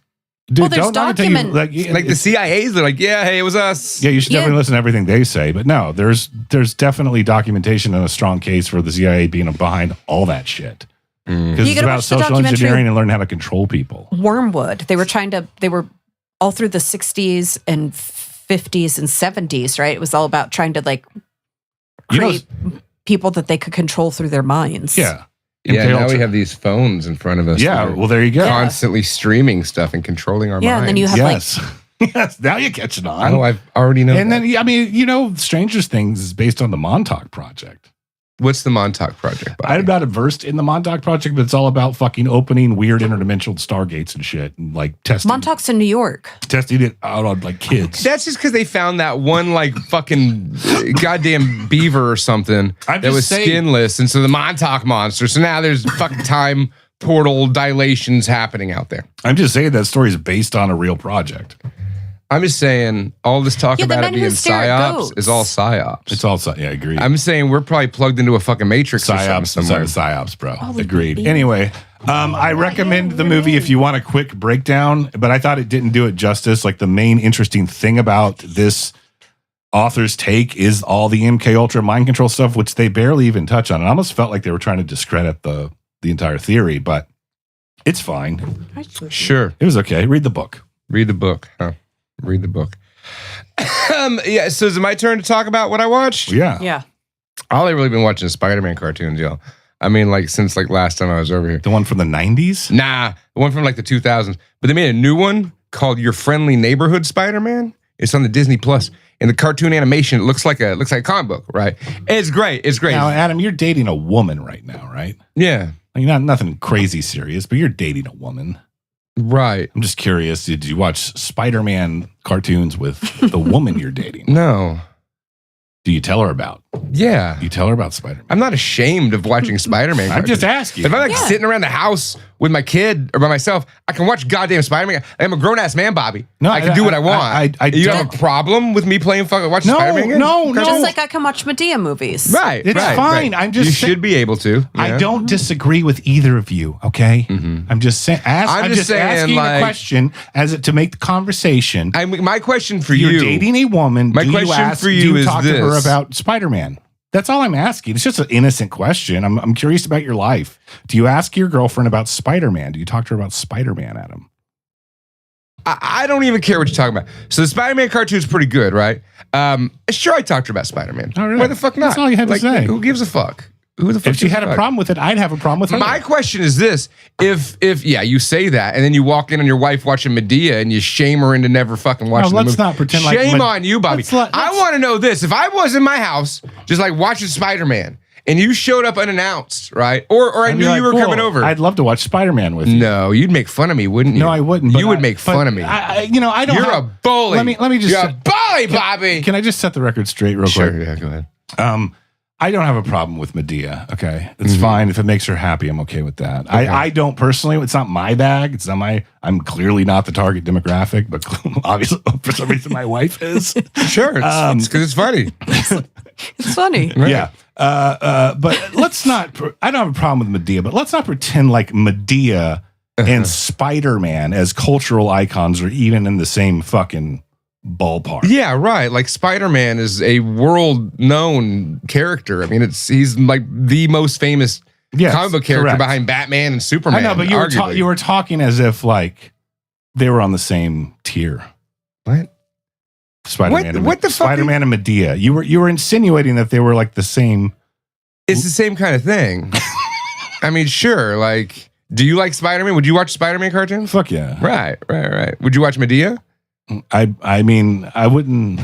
Dude, Well, there's don't tell you, document- Like the CIA's, they're like, yeah, hey, it was us. Yeah, you should definitely listen to everything they say. But no, there's definitely documentation and a strong case for the CIA being behind all that shit. Because You it's gotta about watch the social documentary engineering and learning how to control people. Wormwood. They were all through the 60s and 50s and 70s, right? It was all about trying to like create people that they could control through their minds. Yeah. Yeah, MK now Ultra. we have these phones in front of us. Yeah, that are well, there you go. Constantly streaming stuff and controlling our minds. Yeah, and then you have Yes. Yes, now you're catching on. Oh, I've already known. And that. then, Stranger Things is based on the Montauk Project. What's the Montauk Project? Bobby? I'm not versed in the Montauk Project, but it's all about fucking opening weird interdimensional stargates and shit, and like testing Montauk's in New York. it out on like kids. That's just because they found that one like fucking goddamn beaver or something I'm that just was saying- skinless, and so the Montauk monster. So now there's fucking time portal dilations happening out there. I'm just saying that story is based on a real project. I'm just saying all this talk Yeah, the about men it who being stare at psyops goats. is all psyops. It's also, I agree. I'm saying we're probably plugged into a fucking matrix or psyops, something somewhere. psyops, bro. Agreed. Anyway, I recommend the movie if you want a quick breakdown, but I thought it didn't do it justice. Like the main interesting thing about this author's take is all the MK Ultra mind control stuff, which they barely even touch on. It almost felt like they were trying to discredit the entire theory, but it's fine. Sure. It was okay. Read the book. Read the book. Huh? Read the book. Yeah, so is it my turn to talk about what I watched? Yeah. Yeah. All I've really been watching is Spider-Man cartoons, y'all. I mean, like, since like last time I was over here. The one from the 90s? Nah, the one from like the 2000s. But they made a new one called Your Friendly Neighborhood Spider-Man. It's on the Disney Plus. And the cartoon animation, it looks like a comic book, right? It's great. It's great. Now, Adam, you're dating a woman right now, right? Yeah. Like, not nothing crazy serious, but you're dating a woman. Right. I'm just curious, did you watch Spider-Man cartoons with the woman you're dating? No. Do you tell her about? Yeah. You tell her about Spider-Man? I'm not ashamed of watching Spider-Man I'm just cartoons. asking. If I'm like sitting around the house with my kid or by myself, I can watch goddamn Spider-Man. I'm a grown-ass man, Bobby. No, I can do what I want. You have a problem with me watching Spider-Man again? No. Just like I can watch Madea movies. Right. It's right, fine. right. I'm just You saying- should be able to. you I know? don't disagree with either of you, okay? I'm just saying. I'm just saying, asking like- a question to make the conversation. My question for You're you. dating a woman. My do question you ask, for you do you is talk to her this. about Spider-Man? That's all I'm asking. It's just an innocent question. I'm curious about your life. Do you ask your girlfriend about Spider-Man? Do you talk to her about Spider-Man, Adam? I don't even care what you're talking about. So the Spider-Man cartoon's pretty good, right? Sure, I talked to her about Spider-Man. All right. Why the fuck not? That's all you had to say. Who gives a fuck? Who the fuck If she gives had a fuck? problem with it, I'd have a problem with her. My question is this: if you say that, and then you walk in on your wife watching Madea, and you shame her into never fucking watching the let's movie. not pretend like Shame on you, Bobby. let's- I want to know this: if I was in my house, just like watching Spider-Man, and you showed up unannounced, right? Or I knew you were coming over. I'd love to watch Spider-Man with you. No, you'd make fun of me, wouldn't you? No, I wouldn't. You would make fun of me. I don't. You're a bully. Let me just. You're a bully, Bobby. Can I just set the record straight real quick? Sure. Yeah, go ahead. I don't have a problem with Medea. Okay, it's fine if it makes her happy. I'm okay with that. Okay. I don't personally. It's not my bag. It's not my. I'm clearly not the target demographic, but obviously for some reason my wife is. Sure, it's because it's funny. It's funny. Right. Yeah. But let's not. I don't have a problem with Medea, but let's not pretend like Medea and Spider-Man as cultural icons are even in the same fucking ballpark. Yeah, right. Like Spider-Man is a world-known character. I mean, he's like the most famous comic book character behind Batman and Superman. I know, but you were talking as if like they were on the same tier. What? Spider-Man. What the fuck? Spider-Man and Medea. You were insinuating that they were like the same. It's the same kind of thing. I mean, sure. Like, do you like Spider-Man? Would you watch Spider-Man cartoons? Fuck yeah. Right. Would you watch Medea? I mean, I wouldn't.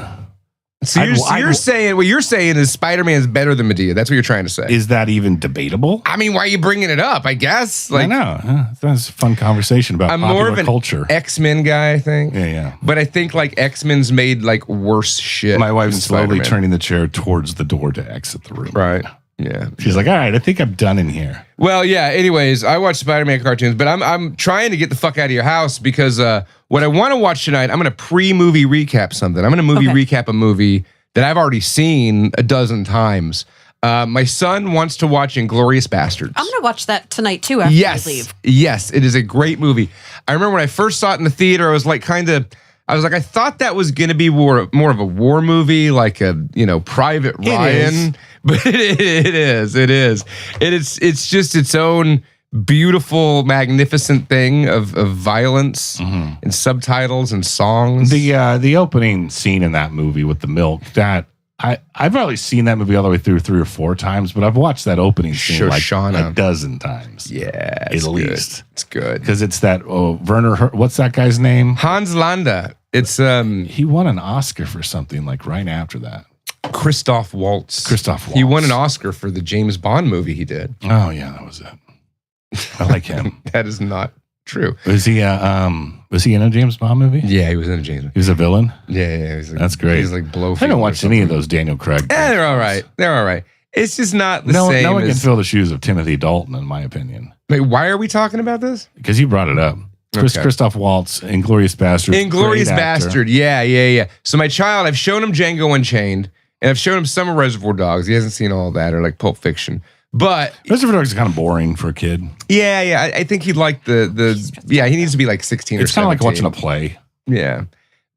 So you're saying what you're saying is Spider-Man's better than Medea. That's what you're trying to say. Is that even debatable? I mean, why are you bringing it up? I guess. Like, I know. That's a fun conversation about popular more of an culture. X-Men guy, I think. Yeah. But I think like X-Men's made like worse shit. My wife's slowly Spider-Man. turning the chair towards the door to exit the room. Right. Yeah. She's like, all right, I think I'm done in here. Well, yeah. Anyways, I watch Spider-Man cartoons, but I'm trying to get the fuck out of your house because what I want to watch tonight, I'm going to pre-movie recap something. I'm going to recap a movie that I've already seen a dozen times. My son wants to watch Inglorious Bastards. I'm going to watch that tonight too after you leave. Yes, it is a great movie. I remember when I first saw it in the theater, I was like I thought that was going to be more of a war movie, like a, Private Ryan. But it is. It's just its own beautiful, magnificent thing of violence and subtitles and songs. The opening scene in that movie with the milk, that I've probably seen that movie all the way through 3 or 4 times, but I've watched that opening scene like a dozen times. Yeah, at least. It's good because it's that Werner. What's that guy's name? Hans Landa. It's he won an Oscar for something like right after that. Christoph Waltz. He won an Oscar for the James Bond movie he did. Oh yeah, that was it. I like him. That is not true. Was he in a James Bond movie? Yeah, he was in a James Bond. He was a villain? Yeah. That's great. He's like Blowfield. I haven't watched any of those Daniel Craig. They're all right. It's just not the same. No one can fill the shoes of Timothy Dalton, in my opinion. Wait, why are we talking about this? Because you brought it up. Christoph Waltz, Inglorious Bastards. Inglorious Bastard. Yeah. So my child, I've shown him Django Unchained, and I've shown him some of Reservoir Dogs. He hasn't seen all that, or like Pulp Fiction. But Reservoir Dogs is kind of boring for a kid. Yeah. I think he'd like he needs to be like 16 or 17. It's kind of like watching a play. Yeah.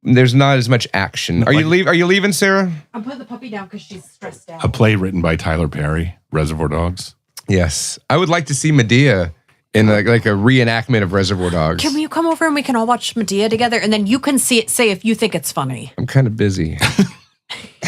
There's not as much action. Are you leaving, Sarah? I'm putting the puppy down because she's stressed out. A play written by Tyler Perry, Reservoir Dogs. Yes. I would like to see Medea in like a reenactment of Reservoir Dogs. Can you come over and we can all watch Medea together, and then you can say if you think it's funny? I'm kind of busy.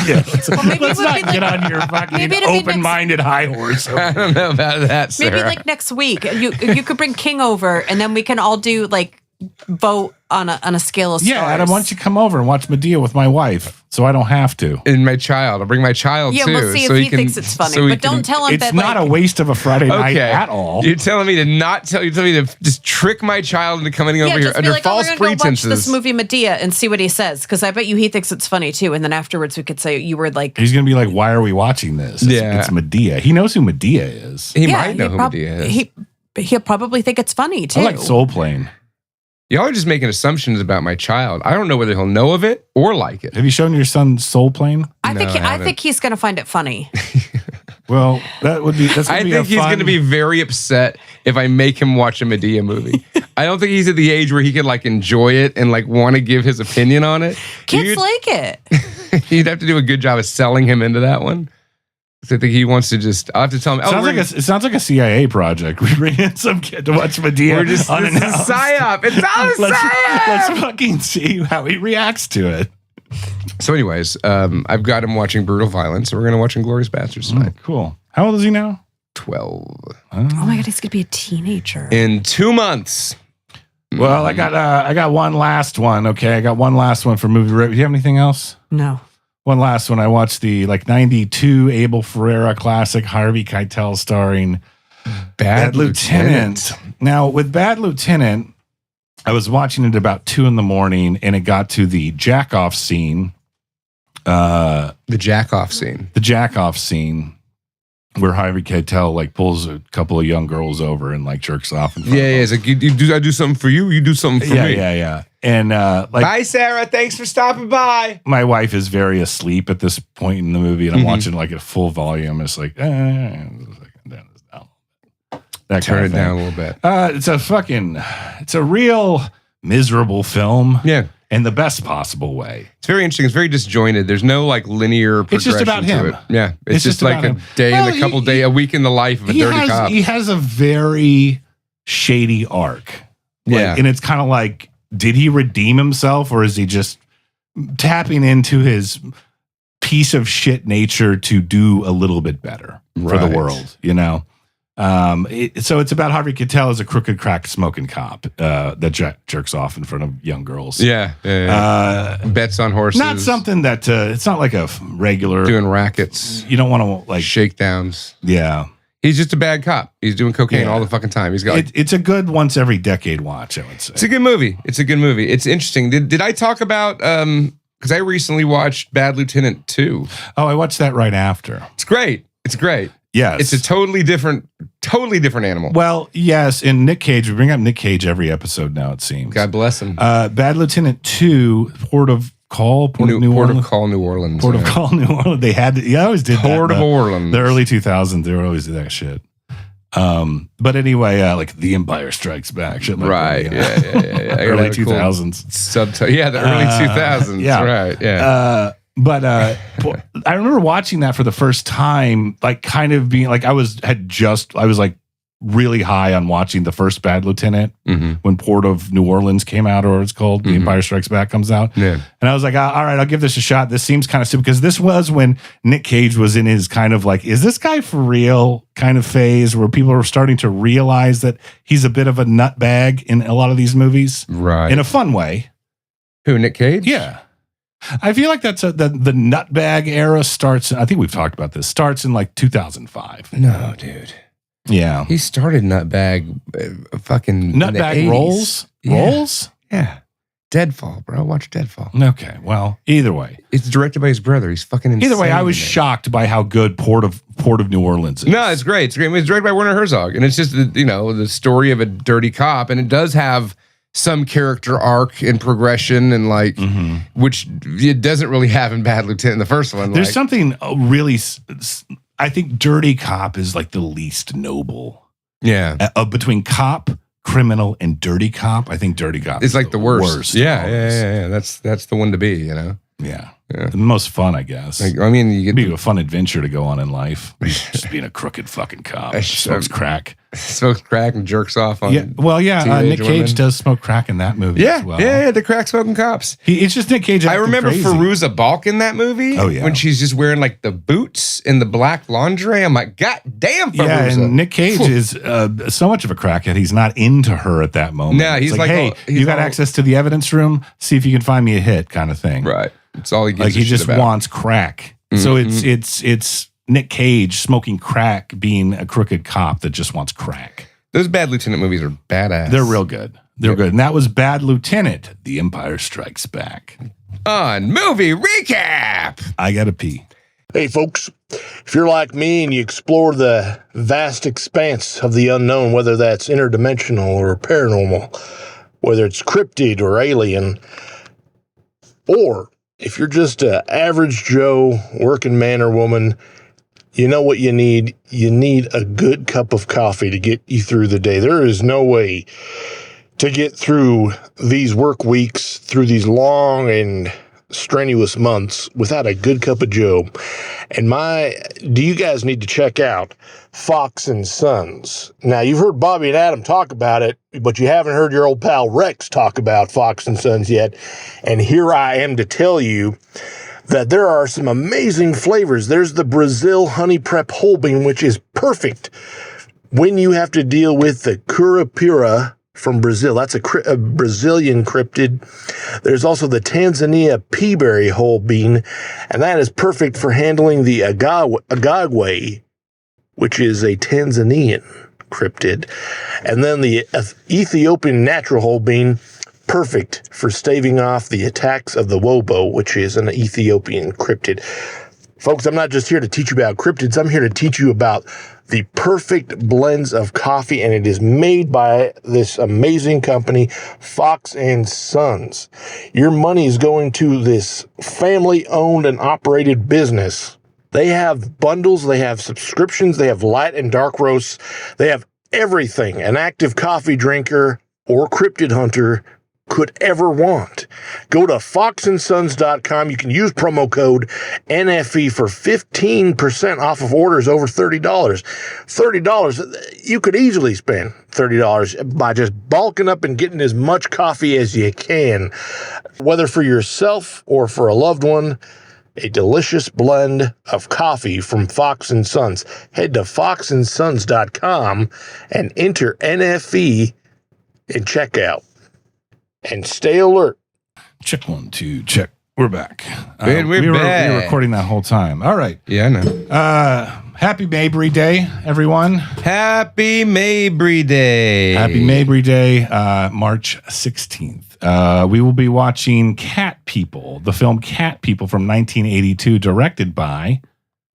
Yeah, let's not get on your fucking open-minded high horse. I don't know about that, Sarah. Maybe like next week, you could bring King over, and then we can all do like vote on a scale of stars. Yeah, Adam, why don't you come over and watch Medea with my wife, so I don't have to. And my child, I'll bring my child too. Yeah, we'll see if he thinks it's funny, but don't tell him that. It's not a waste of a Friday night at all. You're telling me to not tell. You're telling me to just trick my child into coming over here under false pretenses. Go watch this movie Medea and see what he says, because I bet you he thinks it's funny too. And then afterwards we could say you were like, he's gonna be like, why are we watching this? It's Medea. He knows who Medea is. He might know who Medea is. He'll probably think it's funny too. I like Soul Plane. Y'all are just making assumptions about my child. I don't know whether he'll know of it or like it. Have you shown your son Soul Plane? I think he's going to find it funny. Well, that's going to be I think he's going to be very upset if I make him watch a Medea movie. I don't think he's at the age where he could like enjoy it and like want to give his opinion on it. Kids like it. You'd have to do a good job of selling him into that one. I think he wants to just. I'll have to tell him. It sounds like a CIA project. We bring in some kid to watch Medea. We're just unannounced. This is psyop. It's all a psyop. Let's fucking see how he reacts to it. So, anyways, I've got him watching Brutal Violence, and we're going to watch Inglorious Bastards tonight. Cool. How old is he now? 12. Oh my god, he's going to be a teenager in 2 months. Well, I got one last one. Okay, I got one last one for movie. Do you have anything else? No. one last one. I watched the 92 Abel Ferrara classic, Harvey Keitel starring Bad Lieutenant. Now, with Bad Lieutenant, I was watching it about 2 a.m. and it got to the jack-off scene. The jack-off scene where Harvey Keitel pulls a couple of young girls over and jerks off. In front of them. It's like, I do something for you, you do something for me. Yeah. And bye, Sarah. Thanks for stopping by. My wife is very asleep at this point in the movie, and I'm watching at full volume. It's like, that turn it down a little bit. It's a real miserable film. Yeah. In the best possible way. It's very interesting. It's very disjointed. There's no linear progression. It's just about him. To it. Yeah. It's just like a day and a couple days, a week in the life of a dirty cop. He has a very shady arc. Yeah. And it's kind of did he redeem himself, or is he just tapping into his piece of shit nature to do a little bit better for the world, So it's about Harvey Keitel as a crooked, crack smoking cop that jerks off in front of young girls. Yeah. Bets on horses. Not something that it's not like a regular doing rackets. You don't want to shakedowns. Yeah. He's just a bad cop. He's doing cocaine all the fucking time. He's got. It's a good once every decade watch, I would say. It's a good movie. It's interesting. Did I talk about? Because I recently watched Bad Lieutenant 2. Oh, I watched that right after. It's great. Yes. It's a totally different animal. Well, yes, and Nick Cage, we bring up Nick Cage every episode now, it seems. God bless him. Bad Lieutenant 2, Port of Call, New Orleans. Port of Call, New Orleans. They had to, I always did Port of Orleans. The early 2000s, they would always do that shit. But anyway, The Empire Strikes Back. Shit right. Yeah. Early 2000s. Subtitle. Yeah, the early 2000s. Yeah. Right. Yeah. But I remember watching that for the first time, kind of being I was really high on watching the first Bad Lieutenant when Port of New Orleans came out, or it's called The Empire Strikes Back comes out. Yeah. And I was like, all right, I'll give this a shot. This seems kind of stupid, because this was when Nick Cage was in his kind of is this guy for real kind of phase, where people are starting to realize that he's a bit of a nutbag in a lot of these movies. Right. In a fun way. Who, Nick Cage? Yeah. I feel like that's the nutbag era starts. I think we've talked about this. Starts in 2005. No, dude. Yeah, he started nutbag, fucking nutbag rolls. Rolls. Yeah, Deadfall, bro. Watch Deadfall. Okay, well, either way, it's directed by his brother. He's fucking insane. Either way, I was shocked by how good Port of New Orleans is. No, it's great. It's great. It's directed by Werner Herzog, and it's just the story of a dirty cop, and it does have some character arc and progression, and which it doesn't really have in Bad Lieutenant in the first one. There's something really, I think Dirty Cop is the least noble. Yeah. Between cop, criminal, and Dirty Cop, I think Dirty Cop is the worst. Yeah. That's the one to be, Yeah. The most fun, I guess. You get be a fun adventure to go on in life. Just being a crooked fucking cop. Smokes crack. Smokes crack and jerks off on. Yeah. Well, Nick Cage does smoke crack in that movie as well. Yeah, the crack smoking cops. It's just Nick Cage. I remember crazy. Fairuza Balk in that movie. Oh yeah, when she's just wearing the boots and the black lingerie. I'm like, God damn, Fairuza. Yeah, and Nick Cage is so much of a crackhead. He's not into her at that moment. No, he's hey, you got access to the evidence room? See if you can find me a hit, kind of thing. Right. It's all he gives he just about. wants crack. So it's Nick Cage smoking crack, being a crooked cop that just wants crack. Those Bad Lieutenant movies are badass. They're real good. They're good. And that was Bad Lieutenant, The Empire Strikes Back. On movie recap. I gotta pee. Hey folks, if you're like me and you explore the vast expanse of the unknown, whether that's interdimensional or paranormal, whether it's cryptid or alien, or if you're just an average Joe, working man or woman, you know what you need? You need a good cup of coffee to get you through the day. There is no way to get through these work weeks, through these long and strenuous months without a good cup of Joe. And do you guys need to check out Fox and Sons. Now, you've heard Bobby and Adam talk about it, but you haven't heard your old pal Rex talk about Fox and Sons yet. And here I am to tell you that there are some amazing flavors. There's the Brazil Honey Prep Whole Bean, which is perfect when you have to deal with the Curupira from Brazil. That's a Brazilian cryptid. There's also the Tanzania peaberry whole bean, and that is perfect for handling the agagwe, which is a Tanzanian cryptid. And then the Ethiopian natural whole bean, perfect for staving off the attacks of the wobo, which is an Ethiopian cryptid. Folks, I'm not just here to teach you about cryptids. I'm here to teach you about the perfect blends of coffee, and it is made by this amazing company, Fox & Sons. Your money is going to this family-owned and operated business. They have bundles, they have subscriptions, they have light and dark roasts, they have everything an active coffee drinker or cryptid hunter could ever want. Go to foxandsons.com. You can use promo code NFE for 15% off of orders over $30. $30, you could easily spend $30 by just bulking up and getting as much coffee as you can, whether for yourself or for a loved one. A delicious blend of coffee from Fox & Sons. Head to foxandsons.com and enter NFE in checkout. And stay alert. Check 1, 2, check. We're back. We're we were recording that whole time. All right. Yeah, I know. Happy Mabry Day, everyone. Happy Mabry Day. Happy Mabry Day, March 16th. We will be watching Cat People, the film Cat People from 1982, directed by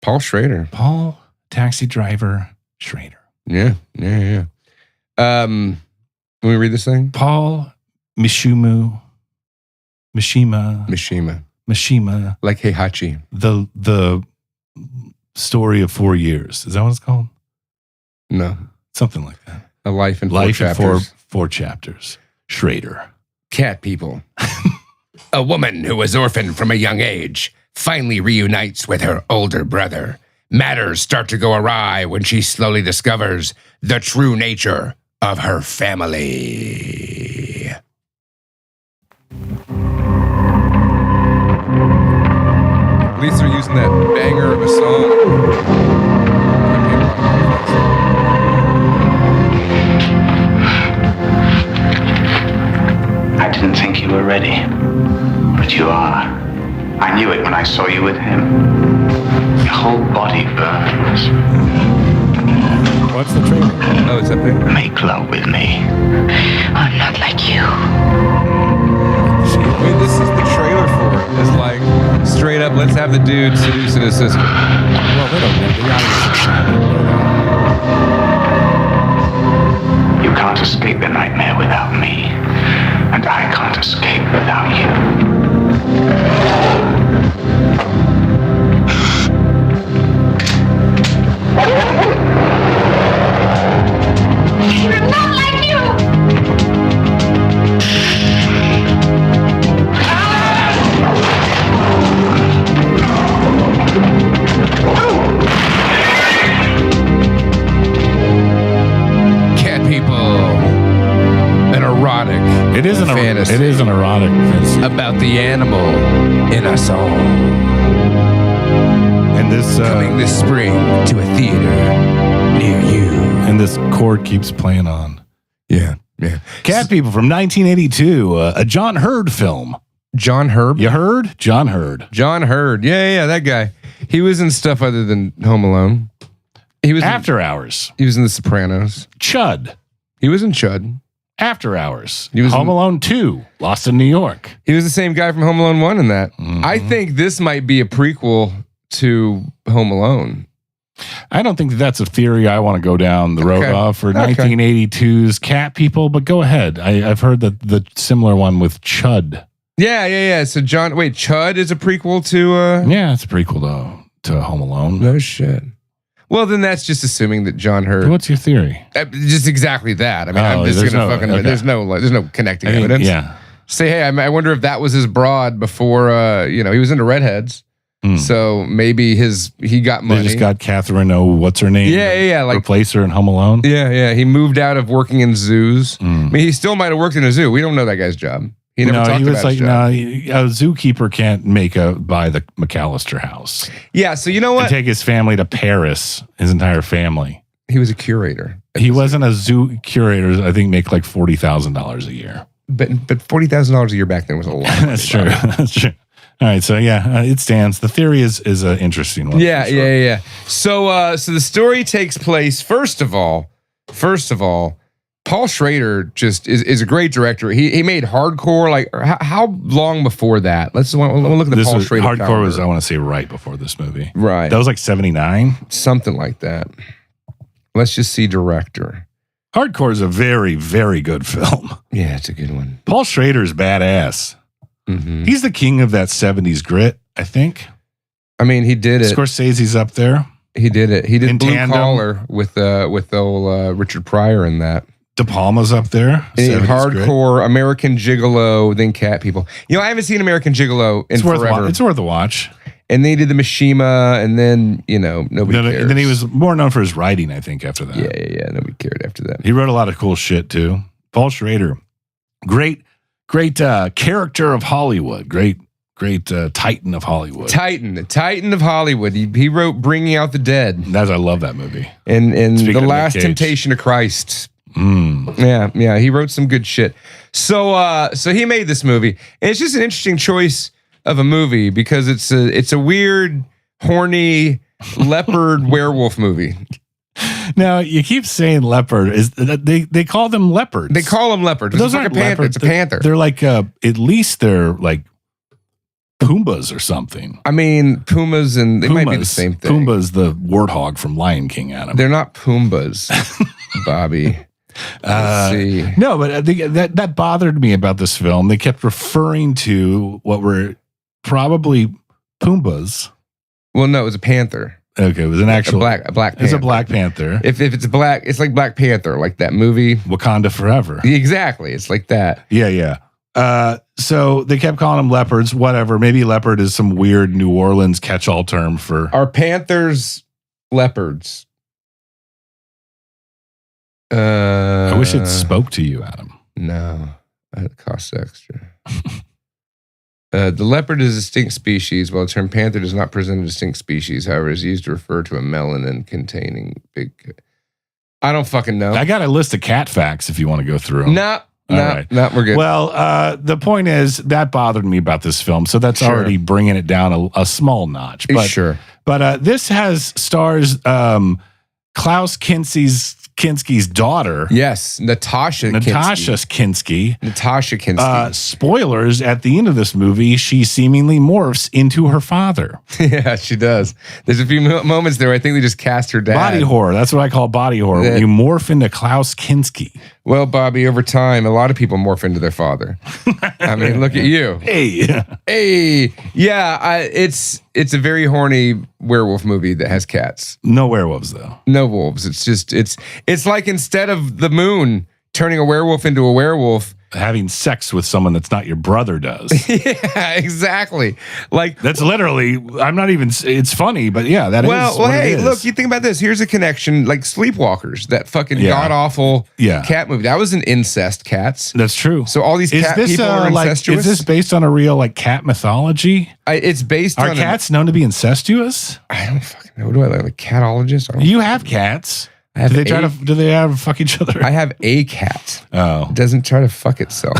Paul Schrader. Paul Taxi Driver Schrader. Yeah. Can we read this thing? Paul Mishima. Like Heihachi. The story of 4 years. Is that what it's called? No. Something like that. A life in four chapters. Four chapters. Schrader. Cat People. A woman who was orphaned from a young age finally reunites with her older brother. Matters start to go awry when she slowly discovers the true nature of her family. At least they're using that banger of a song. I didn't think you were ready, but you are. I knew it when I saw you with him. Your whole body burns. What's the trailer? Oh, it's up there. Make love with me. I'm not like you. Wait, this is the trailer for it. It's like, straight up, let's have the dude seducing his sister. Well, they don't know. You can't escape the nightmare without me, and I can't escape without you. I'm not like you. Cat People. An erotic. It is an fantasy. It is an erotic fantasy. About the animal in us all. And this coming this spring to a theater near you. And this chord keeps playing on. Yeah. Cat People from 1982, a John Hurd film. John Hurd? You heard? John Hurd. John Hurd. Yeah, that guy. He was in stuff other than Home Alone. He was After Hours. He was in The Sopranos. Chud. He was in Chud. After Hours. He was Home Alone 2, Lost in New York. He was the same guy from Home Alone 1 in that. Mm-hmm. I think this might be a prequel to Home Alone. I don't think that's a theory I want to go down the road of for 1982's Cat People, but go ahead. I've heard that the similar one with Chud. Yeah. So Chud is a prequel to... Yeah, it's a prequel to Home Alone. No shit. Well, then that's just assuming that John Hurd... What's your theory? Just exactly that. I mean, I'm just going to fucking... Okay. There's no connecting evidence. Yeah. Say, hey, I wonder if that was his broad before, he was into redheads. So maybe he got money. They just got Catherine what's her name? Yeah. Like, replace her in Home Alone? Yeah. He moved out of working in zoos. I mean, he still might have worked in a zoo. We don't know that guy's job. He never talked about his job. A zookeeper can't buy the McAllister house. Yeah, so you know what? And take his family to Paris, his entire family. He was a curator. He wasn't a zoo curator. I think make like $40,000 a year. But $40,000 a year back then was a lot. That's true. That's true. All right, so it stands. The theory is an interesting one. Yeah, sure. Yeah. So the story takes place. First of all, Paul Schrader just is a great director. He made Hardcore. Like how long before that? Let's look at the Paul Schrader. Hardcore calendar. was, I want to say, right before this movie. Right. That was like 79, something like that. Let's just see director. Hardcore is a very, very good film. Yeah, it's a good one. Paul Schrader's badass. Mm-hmm. He's the king of that 70s grit, I think. I mean, he did it. Scorsese's up there. He did it. He did In Blue tandem. Collar with old Richard Pryor in that. De Palma's up there. Hardcore, grit. American Gigolo, then Cat People. I haven't seen American Gigolo in forever. It's worth a watch. And they did the Mishima, and then, nobody cares. And then he was more known for his writing, I think, after that. Yeah. Nobody cared after that. He wrote a lot of cool shit, too. Paul Schrader. Great character of Hollywood. Great titan of Hollywood. The Titan of Hollywood. He wrote Bringing Out the Dead. I love that movie. And The Last Temptation of Christ. Yeah. He wrote some good shit. So he made this movie. And it's just an interesting choice of a movie because it's a weird, horny leopard werewolf movie. Now you keep saying leopard. They call them leopards? They call them leopards. Those aren't like a panther. It's a panther. They're like at least they're like Pumbas or something. I mean, pumas and they might be the same thing. Pumbaa's the warthog from Lion King, Adam. They're not pumbas, Bobby. Let's see. No, but that bothered me about this film. They kept referring to what were probably Pumbas. Well, no, it was a panther. Okay, it was an actual black panther. It's a Black Panther. If it's black, it's like Black Panther, like that movie Wakanda Forever. Exactly, it's like that. Yeah. So they kept calling them leopards. Whatever. Maybe leopard is some weird New Orleans catch-all term for. Are panthers leopards? I wish it spoke to you, Adam. No, it costs extra. The leopard is a distinct species, while the term panther does not present a distinct species. However, it is used to refer to a melanin containing big. I don't fucking know. I got a list of cat facts if you want to go through them. No, we're good. Well, the point is that bothered me about this film, so that's already bringing it down a small notch. But sure. But this stars Klaus Kinski's daughter. Yes, Natasha Kinski. Natasha Kinski. Spoilers, at the end of this movie, she seemingly morphs into her father. Yeah, she does. There's a few moments there where I think they just cast her dad. Body horror. That's what I call body horror. When you morph into Klaus Kinski. Well, Bobby, over time, a lot of people morph into their father. I mean, look at you. Hey. Yeah, it's a very horny werewolf movie that has cats. No werewolves, though. No wolves. It's just, it's like instead of the moon turning a werewolf into a werewolf, having sex with someone that's not your brother does. Yeah, exactly. Like that's literally. I'm not even. It's funny, but yeah, that is. Well, hey, look. You think about this. Here's a connection. Like Sleepwalkers, that fucking god awful cat movie. That was an incest cats. That's true. So all these cat people are incestuous. Is this based on a real like cat mythology? It's based on. Are cats known to be incestuoous? I don't fucking know. What do I like? A catologist? You have cats. Do they ever fuck each other? I have a cat. Oh. It doesn't try to fuck itself.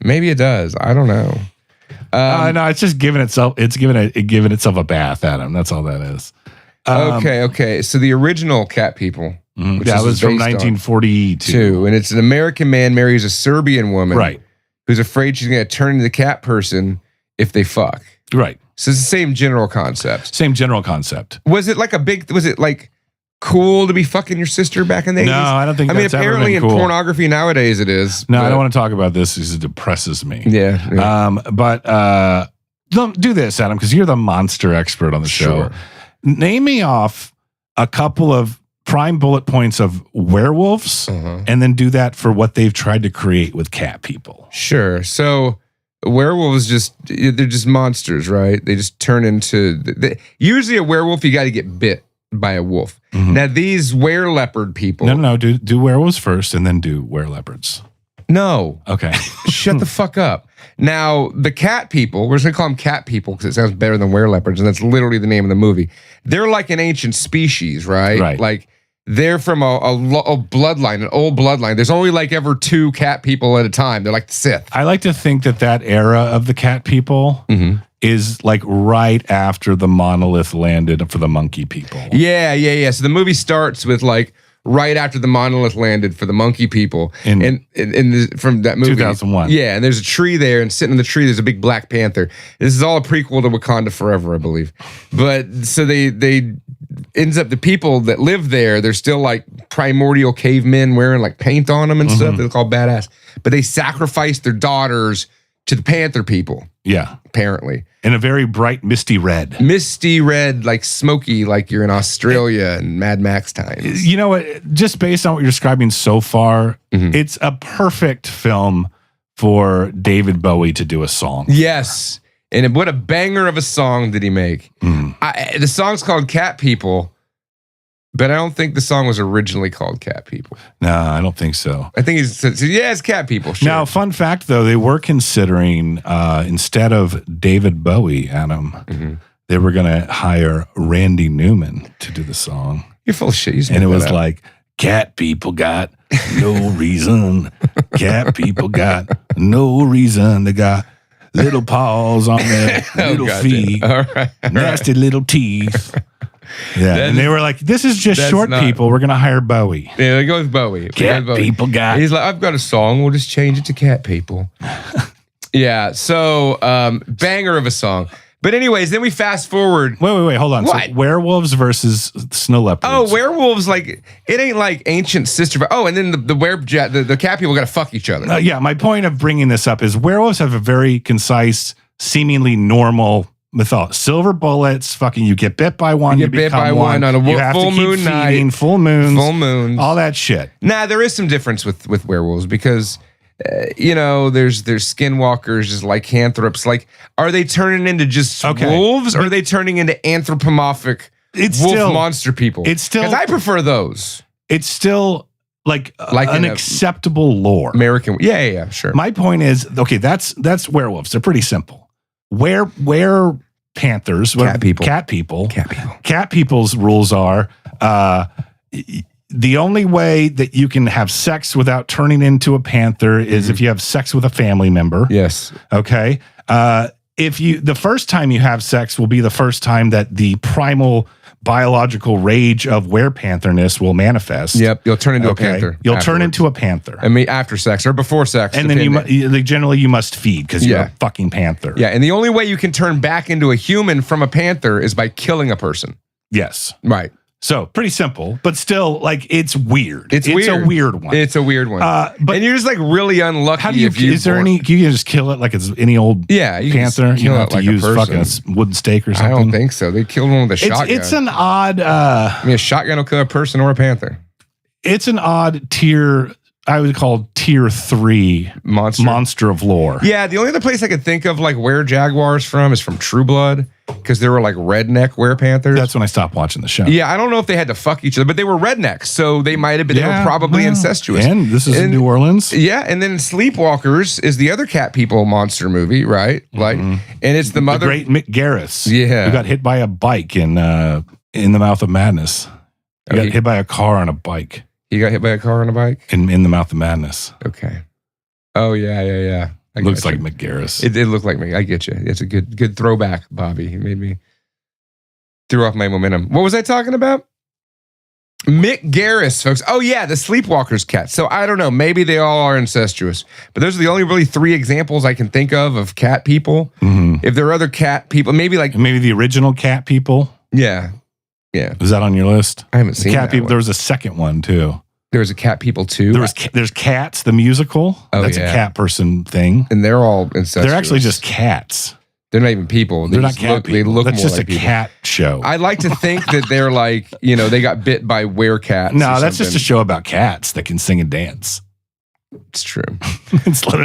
Maybe it does. I don't know. No, it's just giving itself. It's giving itself a bath, Adam. That's all that is. Okay. So the original Cat People, which was from 1942, and it's an American man marries a Serbian woman, right? Who's afraid she's going to turn into the cat person if they fuck, right? So it's the same general concept. Was it like cool to be fucking your sister back in the 80s? No, I don't think. I mean, apparently in pornography nowadays it is. No, I don't want to talk about this because it depresses me. Yeah. But don't do this, Adam, because you're the monster expert on the show. Name me off a couple of prime bullet points of werewolves, and then do that for what they've tried to create with cat people. Sure. So werewolves they're just monsters, right? They just turn into. Usually a werewolf, you got to get bit by a wolf. Now these were-leopard people. No. Do werewolves first, and then do were-leopards. No. Okay. Shut the fuck up. Now the cat people. We're just gonna call them cat people because it sounds better than were-leopards, and that's literally the name of the movie. They're like an ancient species, right? Right. Like they're from a bloodline, an old bloodline. There's only like ever 2 cat people at a time. They're like the Sith. I like to think that era of the cat people is like right after the monolith landed for the monkey people. Yeah. So the movie starts with like right after the monolith landed for the monkey people, from that movie 2001. Yeah, and there's a tree there, and sitting in the tree there's a big Black Panther. This is all a prequel to Wakanda Forever, I believe. But so they ends up the people that live there, they're still like primordial cavemen wearing like paint on them and stuff. They look all badass. But they sacrifice their daughters to the Panther people. Yeah. Apparently. In a very bright, misty red. Misty red, like smoky, like you're in Australia and Mad Max times. You know what? Just based on what you're describing so far, it's a perfect film for David Bowie to do a song. Yes. And what a banger of a song did he make. The song's called Cat People, but I don't think the song was originally called Cat People. No, I don't think so. I think it's Cat People. Sure. Now, fun fact, though, they were considering, instead of David Bowie, Adam, they were going to hire Randy Newman to do the song. You're full of shit. And it was like, cat people got no reason. Cat people got no reason. They got little paws on their little feet. All right. Nasty little teeth. Yeah, and they were like, this is just short people. We're going to hire Bowie. Yeah, they go with Bowie. Cat people got. He's like, I've got a song. We'll just change it to Cat People. Yeah, so banger of a song. But anyways, then we fast forward. Wait, hold on. What? So werewolves versus snow leopards. Oh, werewolves, like, it ain't like ancient sister. Oh, and then the cat people got to fuck each other. Yeah, my point of bringing this up is werewolves have a very concise, seemingly normal mythology. Silver bullets, fucking you get bit by one, you get bit by one on a full moon night. Full moons. Full moons. All that shit. Nah, there is some difference with werewolves because... there's skinwalkers, just lycanthropes. Like, are they turning into just wolves, or are they turning into anthropomorphic monster people? It's still, because I prefer those. It's still like an acceptable lore. American, yeah, sure. My point is, okay, that's werewolves. They're pretty simple. Where panthers, cat people's rules are. The only way that you can have sex without turning into a panther is if you have sex with a family member. Yes. Okay. The first time you have sex will be the first time that the primal biological rage of werepanterness will manifest. Yep. You'll turn into a panther. You'll turn into a panther. I mean, after sex or before sex. And then you must feed because you're a fucking panther. Yeah. And the only way you can turn back into a human from a panther is by killing a person. Yes. Right. So pretty simple, but still, like, it's weird. It's weird. A weird one. It's a weird one. But and you're just like really unlucky. How do you? Is there any? Can you just kill it like it's any old panther? You don't have to use fucking wooden stake or something. I don't think so. They killed one with a shotgun. It's an odd. I mean, a shotgun will kill a person or a panther. It's an odd tier. I would call tier 3 monster of lore. Yeah, the only other place I could think of like where Jaguar's from is from True Blood, because they were like redneck werepanthers. That's when I stopped watching the show. Yeah, I don't know if they had to fuck each other, but they were rednecks, so they might have been. They were probably incestuous. And this is in New Orleans. Yeah, and then Sleepwalkers is the other cat people monster movie, right? Like, and it's the mother, great Mick Garris. Yeah, who got hit by a bike in the Mouth of Madness. He got hit by a car on a bike. He got hit by a car on a bike? In the Mouth of Madness. Okay. Oh, yeah. Looks like Mick Garris. It did look like me. I get you. It's a good throwback, Bobby. He made me threw off my momentum. What was I talking about? Mick Garris, folks. Oh, yeah, the Sleepwalkers cat. So I don't know. Maybe they all are incestuous. But those are the only really 3 examples I can think of cat people. Mm-hmm. If there are other cat people, maybe the original cat people. Yeah. Yeah. Is that on your list? I haven't seen cat people. One. There was a second one too. There was a Cat People too. There's Cats, the musical. Oh, that's a cat person thing. And they're all incestuous. They're actually just cats. They're not even people. They're not cat people. They look that's more just like a people. Cat show. I like to think that they're like, they got bit by werecats. No, that's just a show about cats that can sing and dance. It's true. That's what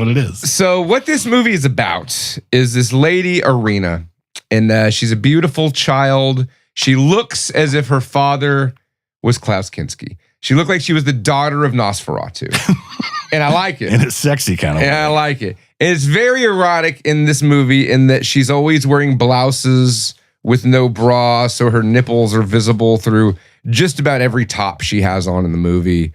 it is. So what this movie is about is this lady, Arena, and she's a beautiful child. She looks as if her father was Klaus Kinski. She looked like she was the daughter of Nosferatu. And I like it. In a sexy kind of way. And I like it. And it's very erotic in this movie in that she's always wearing blouses with no bra, so her nipples are visible through just about every top she has on in the movie.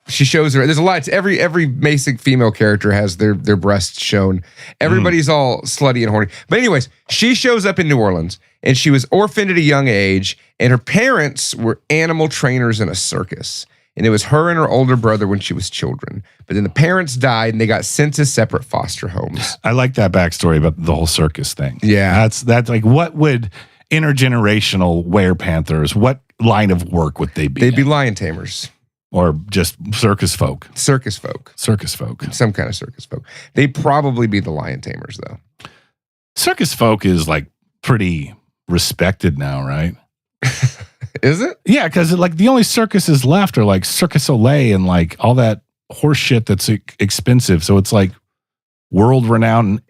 She shows her. There's a lot. Every basic female character has their breasts shown. Everybody's all slutty and horny. But anyways, she shows up in New Orleans, and she was orphaned at a young age, and her parents were animal trainers in a circus. And it was her and her older brother when she was children. But then the parents died, and they got sent to separate foster homes. I like that backstory about the whole circus thing. Yeah, that's like, what would intergenerational werepanthers? What line of work would they be? They'd be lion tamers. Or just circus folk. Circus folk. Some kind of circus folk. They'd probably be the lion tamers, though. Circus folk is like pretty respected now, right? Is it? Yeah, because like the only circuses left are like Cirque du Soleil and like all that horse shit that's expensive. So it's like world-renowned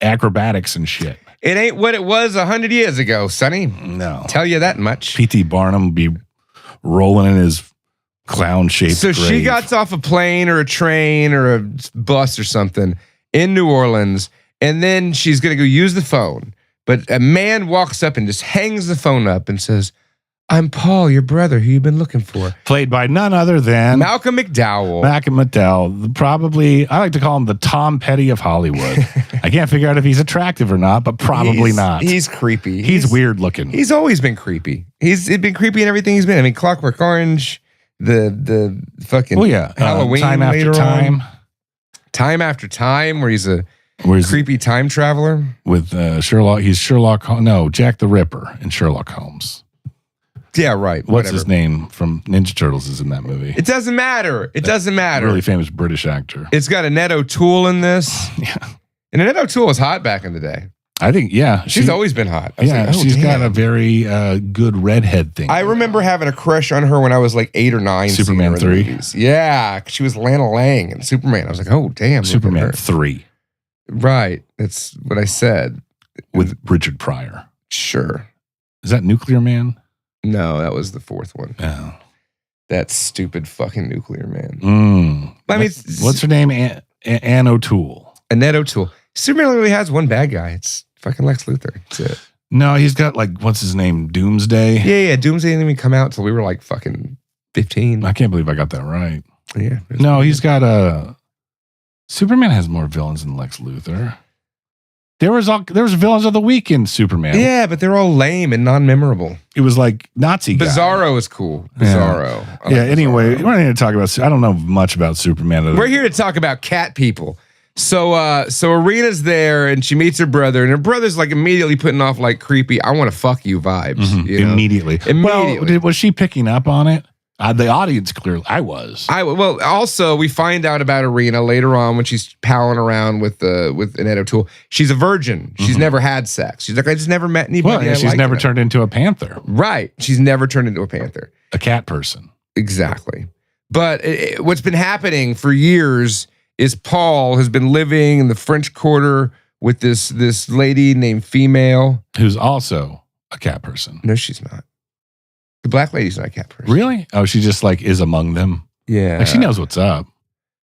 acrobatics and shit. It ain't what it was 100 years ago, Sonny. No. Tell you that much. P.T. Barnum be rolling in his clown-shaped So grave. she gets off a plane or a train or a bus or something in New Orleans, and then she's going to go use the phone. But a man walks up and just hangs the phone up and says, "I'm Paul, your brother, who you've been looking for." Played by none other than Malcolm McDowell. Probably, I like to call him the Tom Petty of Hollywood. I can't figure out if he's attractive or not, but probably not. He's creepy. He's weird looking. He's always been creepy. He's been creepy in everything he's been. I mean, Clockwork Orange, the fucking Halloween, Time After Time. Time After Time, where he's a creepy time traveler. With Sherlock. He's Sherlock. No, Jack the Ripper in Sherlock Holmes. Yeah, right. What's his name from Ninja Turtles is in that movie. It doesn't matter. It doesn't matter. Really famous British actor. It's got Annette O'Toole in this. Yeah. And Annette O'Toole was hot back in the day. I think, yeah. She's always been hot. Yeah, she's got a very good redhead thing. I remember having a crush on her when I was like 8 or 9. Superman 3. Yeah, she was Lana Lang in Superman. I was like, oh, damn. Superman 3. Right. That's what I said. With Richard Pryor. Sure. Is that Nuclear Man? No, that was the fourth one. Oh. That stupid fucking Nuclear Man. I mean, what's her name? Anne O'Toole. Annette O'Toole. Superman really has one bad guy. It's fucking Lex Luthor. That's it. No, he's got like, what's his name? Doomsday? Yeah. Doomsday didn't even come out until we were like fucking 15. I can't believe I got that right. Yeah. No, he's got Superman has more villains than Lex Luthor. There was villains of the week in Superman. Yeah, but they're all lame and non-memorable. It was like Nazi guy. Bizarro is cool. Bizarro. Yeah, anyway, we're not here to talk about, I don't know much about Superman. We're here to talk about cat people. So Arena's there and she meets her brother, and her brother's like immediately putting off like creepy, I want to fuck you vibes. Mm-hmm. You know? Immediately. Well, was she picking up on it? The audience clearly, I was. Well, also we find out about Arena later on when she's palling around with Annette O'Toole. She's a virgin. She's never had sex. She's like, I just never met anybody. Well, yeah, she's never turned into a panther. Right. She's never turned into a panther. A cat person. Exactly. But what's been happening for years is Paul has been living in the French Quarter with this lady named Female. Who's also a cat person. No, she's not. The black lady's not a cat person. Really? Oh, she just like is among them? Yeah. Like she knows what's up.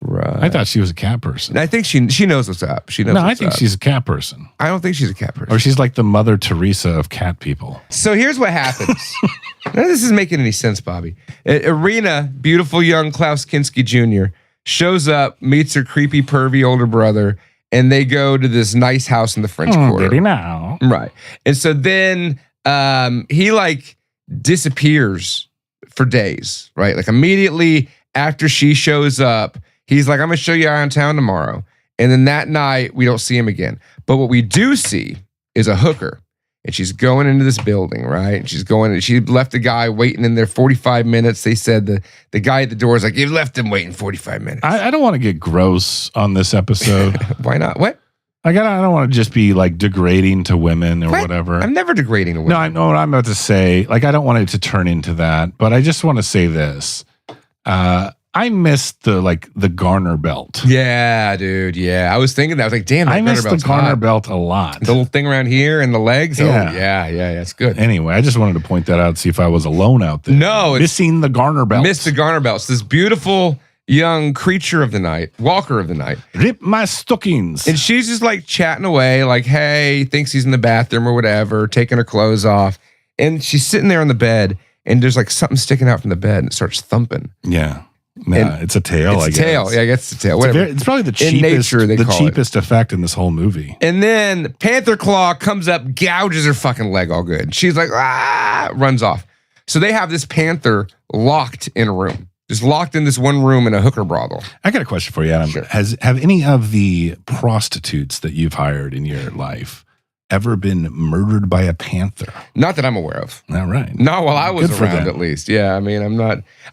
Right. I thought she was a cat person. I think she knows what's up. She knows. No, I think she's a cat person. I don't think she's a cat person. Or she's like the Mother Teresa of cat people. So here's what happens. None of this is making any sense, Bobby. Arena, beautiful young Klaus Kinski Jr., shows up, meets her creepy, pervy older brother, and they go to this nice house in the French Quarter. Did he now? Right. And so then he like disappears for days, right? Like immediately after she shows up, he's like, I'm going to show you around town tomorrow. And then that night, we don't see him again. But what we do see is a hooker. And she's going into this building, right? And she left a guy waiting in there 45 minutes. They said the guy at the door is like, you left him waiting 45 minutes. I don't want to get gross on this episode. Why not? What? I don't want to just be like degrading to women or whatever. I'm never degrading to women. No, I know what I'm about to say. Like, I don't want it to turn into that, but I just want to say this. I missed the Garner belt. Yeah, dude. Yeah. I was thinking that. I was like, damn, I missed the Garner belt a lot. The little thing around here and the legs. Yeah. Oh, yeah. It's good. Anyway, I just wanted to point that out, see if I was alone out there. No. Missing the Garner belt. Missed the Garner belt. It's this beautiful young creature of the night, walker of the night. Rip my stockings. And she's just like chatting away, like, hey, thinks he's in the bathroom or whatever, taking her clothes off. And she's sitting there on the bed, and there's like something sticking out from the bed, and it starts thumping. Yeah. Nah, it's a tail, I guess. It's a tail. Yeah, I guess it's a tail. Whatever. It's probably the cheapest effect in this whole movie. And then Panther Claw comes up, gouges her fucking leg all good. She's like, runs off. So they have this panther locked in a room. Just locked in this one room in a hooker brothel. I got a question for you, Adam. Sure. Have any of the prostitutes that you've hired in your life ever been murdered by a panther? Not that I'm aware of. All right. Not while I was Good for around, them. at least. Yeah, I mean,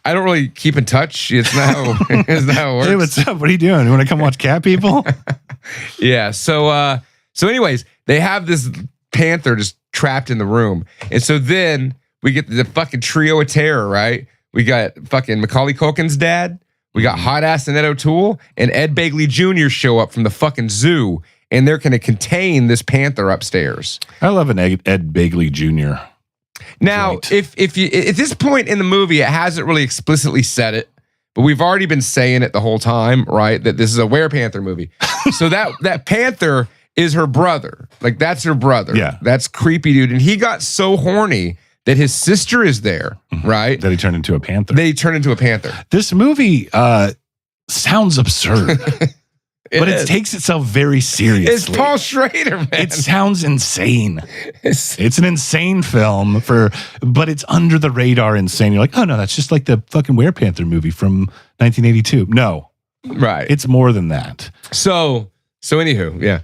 I don't really keep in touch. It's not how it works. Hey, what's up? What are you doing? You want to come watch cat people? Yeah. So anyways, they have this panther just trapped in the room. And so then we get the fucking trio of terror, right? We got fucking Macaulay Culkin's dad. We got hot ass Annette O'Toole and Ed Begley Jr. show up from the fucking zoo, and they're going to contain this panther upstairs. I love an Ed Begley Jr. Now, joint. if you at this point in the movie, it hasn't really explicitly said it, but we've already been saying it the whole time, right? That this is a werepanther movie. So that panther is her brother. Like, that's her brother. Yeah. That's creepy, dude. And he got so horny that his sister is there, right? That he turned into a panther. They turn into a panther. This movie sounds absurd, but is. it takes itself very seriously. It's Paul Schrader, man. It sounds insane. It's an insane film but it's under the radar insane. You're like, oh no, that's just like the fucking Werepanther movie from 1982. No, right. It's more than that. So anywho, yeah.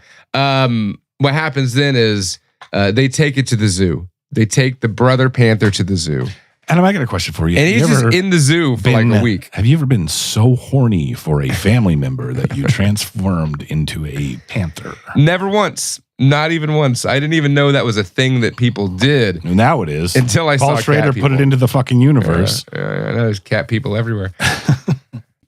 What happens then is they take it to the zoo. They take the brother panther to the zoo. Adam, I got a question for you. And he's just in the zoo for like a week. Have you ever been so horny for a family member that you transformed into a panther? Never once. Not even once. I didn't even know that was a thing that people did. Now it is. Until I saw Paul Schrader cat people. put it into the fucking universe. There's cat people everywhere.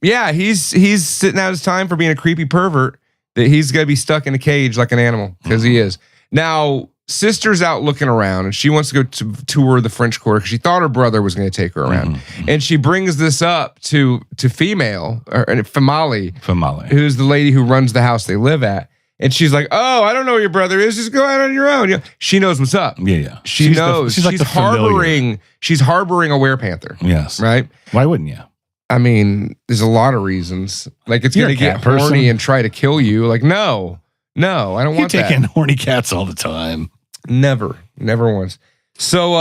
Yeah, he's sitting out his time for being a creepy pervert that he's going to be stuck in a cage like an animal, because he is. Now, sister's out looking around, and she wants to go to tour the French Quarter because she thought her brother was going to take her around. And she brings this up to Female, or Famale, who's the lady who runs the house they live at. And she's like, oh, I don't know where your brother is. Just go out on your own. You know, she knows what's up. Yeah. She knows. She's like the familiar. She's harboring a werepanther. Yes. Right? Why wouldn't you? I mean, there's a lot of reasons. Like, it's going to get horny and try to kill you. Like, no, I don't want that. You take in horny cats all the time. Never once. So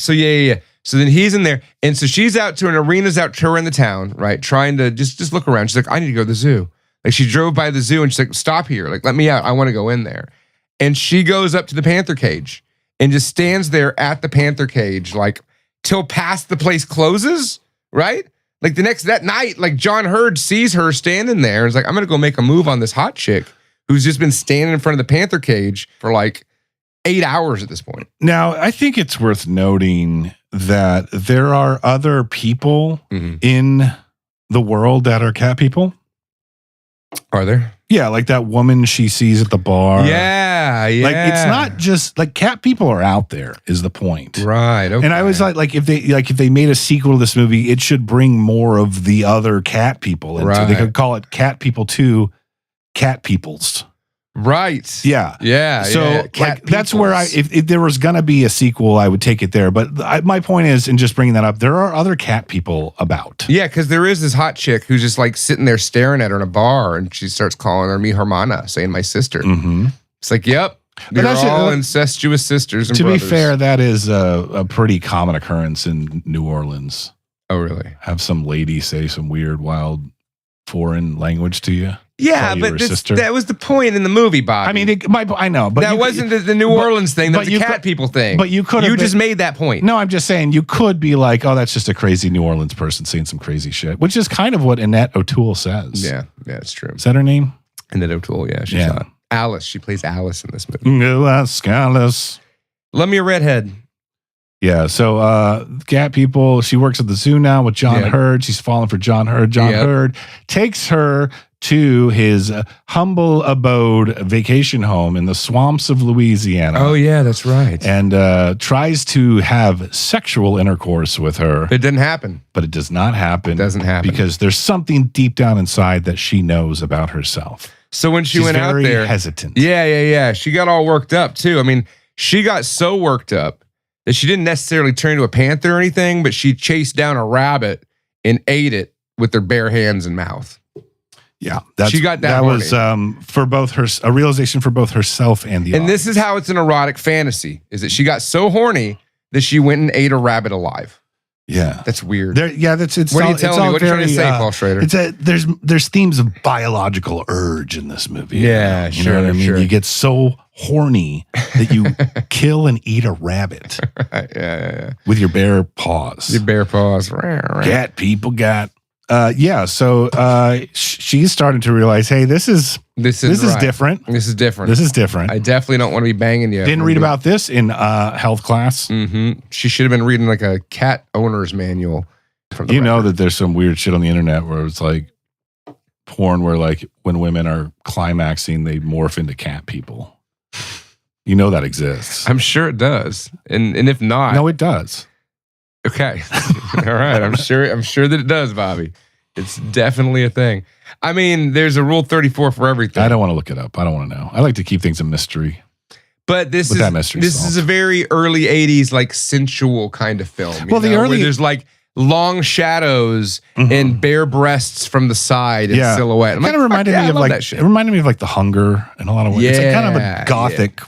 yeah. So then he's in there, and so she's out to an arena's out touring the town, right? Trying to just look around. She's like, I need to go to the zoo. Like, she drove by the zoo, and she's like, stop here. Like, let me out. I want to go in there. And she goes up to the panther cage and just stands there at the panther cage, like, till past the place closes, right? Like, that night, like, John Hurd sees her standing there and is like, I'm going to go make a move on this hot chick who's just been standing in front of the panther cage for like 8 hours at this point. Now, I think it's worth noting that there are other people in the world that are cat people. Are there? Yeah, like that woman she sees at the bar. Yeah. Like, it's not just like cat people are out there is the point. Right. Okay. And I was like if they made a sequel to this movie, it should bring more of the other cat people into. Right. They could call it Cat People 2 Cat Peoples. Right. Yeah. Yeah. So yeah. like, that's where if there was going to be a sequel, I would take it there. But my point is, in just bringing that up, there are other cat people about. Yeah, because there is this hot chick who's just like sitting there staring at her in a bar, and she starts calling her mi hermana, saying my sister. It's like, yep, they're all incestuous sisters and brothers. To be fair, that is a pretty common occurrence in New Orleans. Oh, really? Have some lady say some weird, wild foreign language to you. Yeah, but that was the point in the movie, Bob. I mean, I know, but that wasn't the New Orleans thing. That was the cat people thing. But you could. You just made that point. No, I'm just saying you could be like, oh, that's just a crazy New Orleans person saying some crazy shit, which is kind of what Annette O'Toole says. Yeah, it's true. Is that her name? Annette O'Toole. Yeah, she's not. Alice. She plays Alice in this movie. No, Alice. Love me a redhead. Yeah, so cat people. She works at the zoo now with John Hurd. She's falling for John Hurd. John Hurd takes her to his humble abode vacation home in the swamps of Louisiana. Oh, yeah, that's right. And tries to have sexual intercourse with her. It didn't happen. But it does not happen. It doesn't happen. Because there's something deep down inside that she knows about herself. So when She's went out very there, hesitant. Yeah. She got all worked up too. I mean, she got so worked up that she didn't necessarily turn into a panther or anything, but she chased down a rabbit and ate it with her bare hands and mouth. Yeah, she got that. That was for both her a realization for both herself and the. And this is how it's an erotic fantasy: is that she got so horny that she went and ate a rabbit alive. Yeah, that's weird. It's. What are you telling me? What are you trying to say, Paul Schrader? There's themes of biological urge in this movie. Yeah, you know what I mean. Sure. You get so horny that you kill and eat a rabbit. Yeah. With your bare paws. Your bare paws. Cat people got. So she's starting to realize, hey, this is different. This is different. This is different. I definitely don't want to be banging you. Didn't read about this in health class. Mm-hmm. She should have been reading like a cat owner's manual. You know that there's some weird shit on the internet where it's like porn where like when women are climaxing, they morph into cat people. You know that exists. I'm sure it does. And if not, no, it does. Okay. All right. I'm sure that it does, Bobby. It's definitely a thing. I mean, there's a rule 34 for everything. I don't want to look it up. I don't want to know. I like to keep things a mystery. But this is a very early 80s like sensual kind of film. Where there's like long shadows and bare breasts from the side and silhouette. It kind of reminded me of like that shit. It reminded me of like The Hunger in a lot of ways. It's like kind of a gothic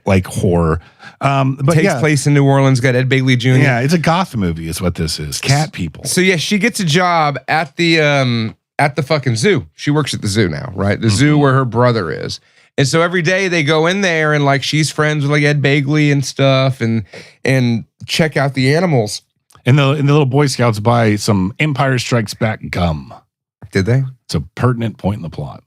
like horror. But takes place in New Orleans. Got Ed Begley Jr. Yeah, it's a goth movie is what this is. Cat people. So yeah, she gets a job at the fucking zoo. She works at the zoo now, right? The zoo where her brother is. And so every day they go in there and like she's friends with like Ed Begley and stuff and check out the animals. And the little Boy Scouts buy some Empire Strikes Back gum. Did they? It's a pertinent point in the plot.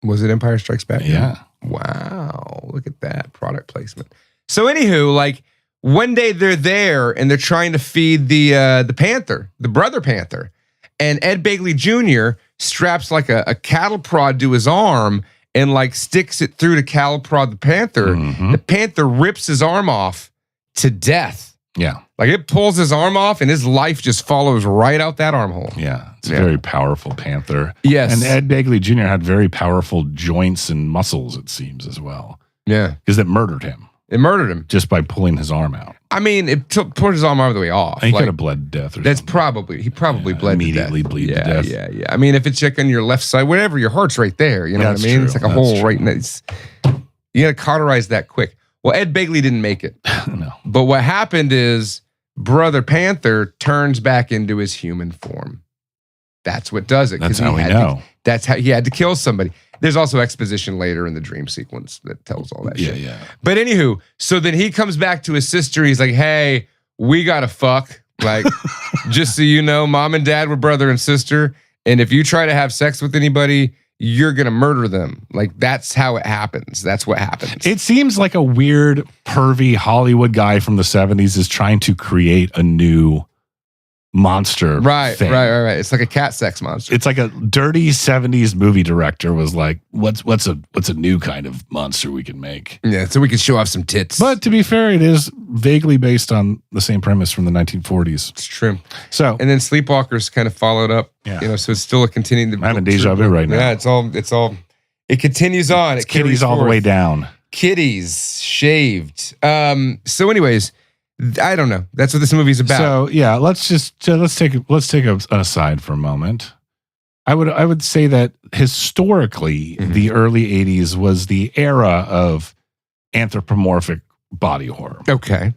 Was it Empire Strikes Back? Yeah. Wow. Look at that product placement. So anywho, like one day they're there and they're trying to feed the panther, the brother panther. And Ed Begley Jr. straps like a cattle prod to his arm and like sticks it through to cattle prod the panther. Mm-hmm. The panther rips his arm off to death. Yeah. Like it pulls his arm off and his life just follows right out that armhole. Yeah. It's a very powerful panther. Yes. And Ed Begley Jr. had very powerful joints and muscles, it seems, as well. Yeah. Because it murdered him. It murdered him. Just by pulling his arm out. I mean, it pulled his arm all the way off. He could have bled to death or that's something. He probably bled immediately to death. bleed to death. Yeah. I mean, if it's like on your left side, whatever, your heart's right there. You know That's what I mean? true. It's like a hole right in it. You got to cauterize that quick. Well, Ed Begley didn't make it. No. But what happened is Brother Panther turns back into his human form. That's what does it. That's how we know. That's how he had to kill somebody. There's also exposition later in the dream sequence that tells all that shit. Yeah. But anywho, so then he comes back to his sister. He's like, hey, we got to fuck. Like, just so you know, mom and dad were brother and sister. And if you try to have sex with anybody, you're going to murder them. Like, that's how it happens. That's what happens. It seems like a weird, pervy Hollywood guy from the 70s is trying to create a new monster. Right. thing. It's like a cat sex monster. It's like a dirty 70s movie director was like, what's a new kind of monster we can make? Yeah, so we can show off some tits. But to be fair, it is vaguely based on the same premise from the 1940s. It's true. So, and then Sleepwalkers kind of followed up. Yeah. You know, so it's still a continuing. I'm having deja vu right now. Yeah, it's all. It continues on. It's kitties all the way down. Kitties shaved. So, anyways, I don't know. That's what this movie's about. So yeah, let's take an aside for a moment. I would say that historically, the early 80s was the era of anthropomorphic body horror. Okay.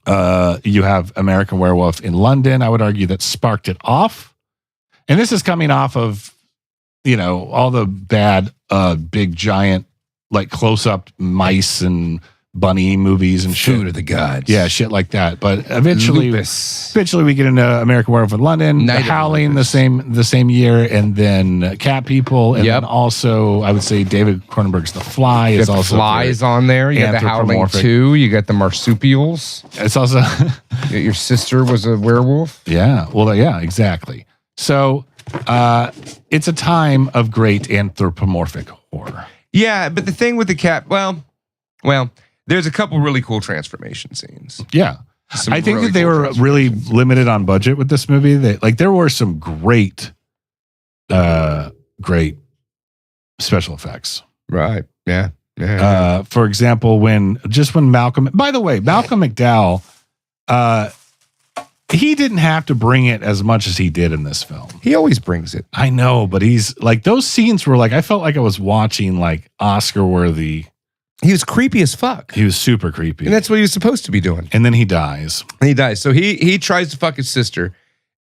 You have American Werewolf in London. I would argue that sparked it off. And this is coming off of, all the bad, big giant, like close up mice and bunny movies and shit. Food of the gods. Yeah, shit like that. But eventually we get into American Werewolf in London, The Howling the same year, and then Cat People, and then also I would say David Cronenberg's The Fly is also Flies on there. You got The Howling 2. You got the marsupials. It's also your sister was a werewolf. Yeah. Well, yeah, exactly. So it's a time of great anthropomorphic horror. Yeah, but the thing with the cat, well, there's a couple really cool transformation scenes. Yeah. I think that they were really limited on budget with this movie. There were some great special effects. Right. Yeah. For example, when Malcolm, by the way, Malcolm McDowell, he didn't have to bring it as much as he did in this film. He always brings it. I know, but he's like, those scenes were like, I felt like I was watching like Oscar worthy. He was creepy as fuck. He was super creepy. And that's what he was supposed to be doing. And then he dies. So he tries to fuck his sister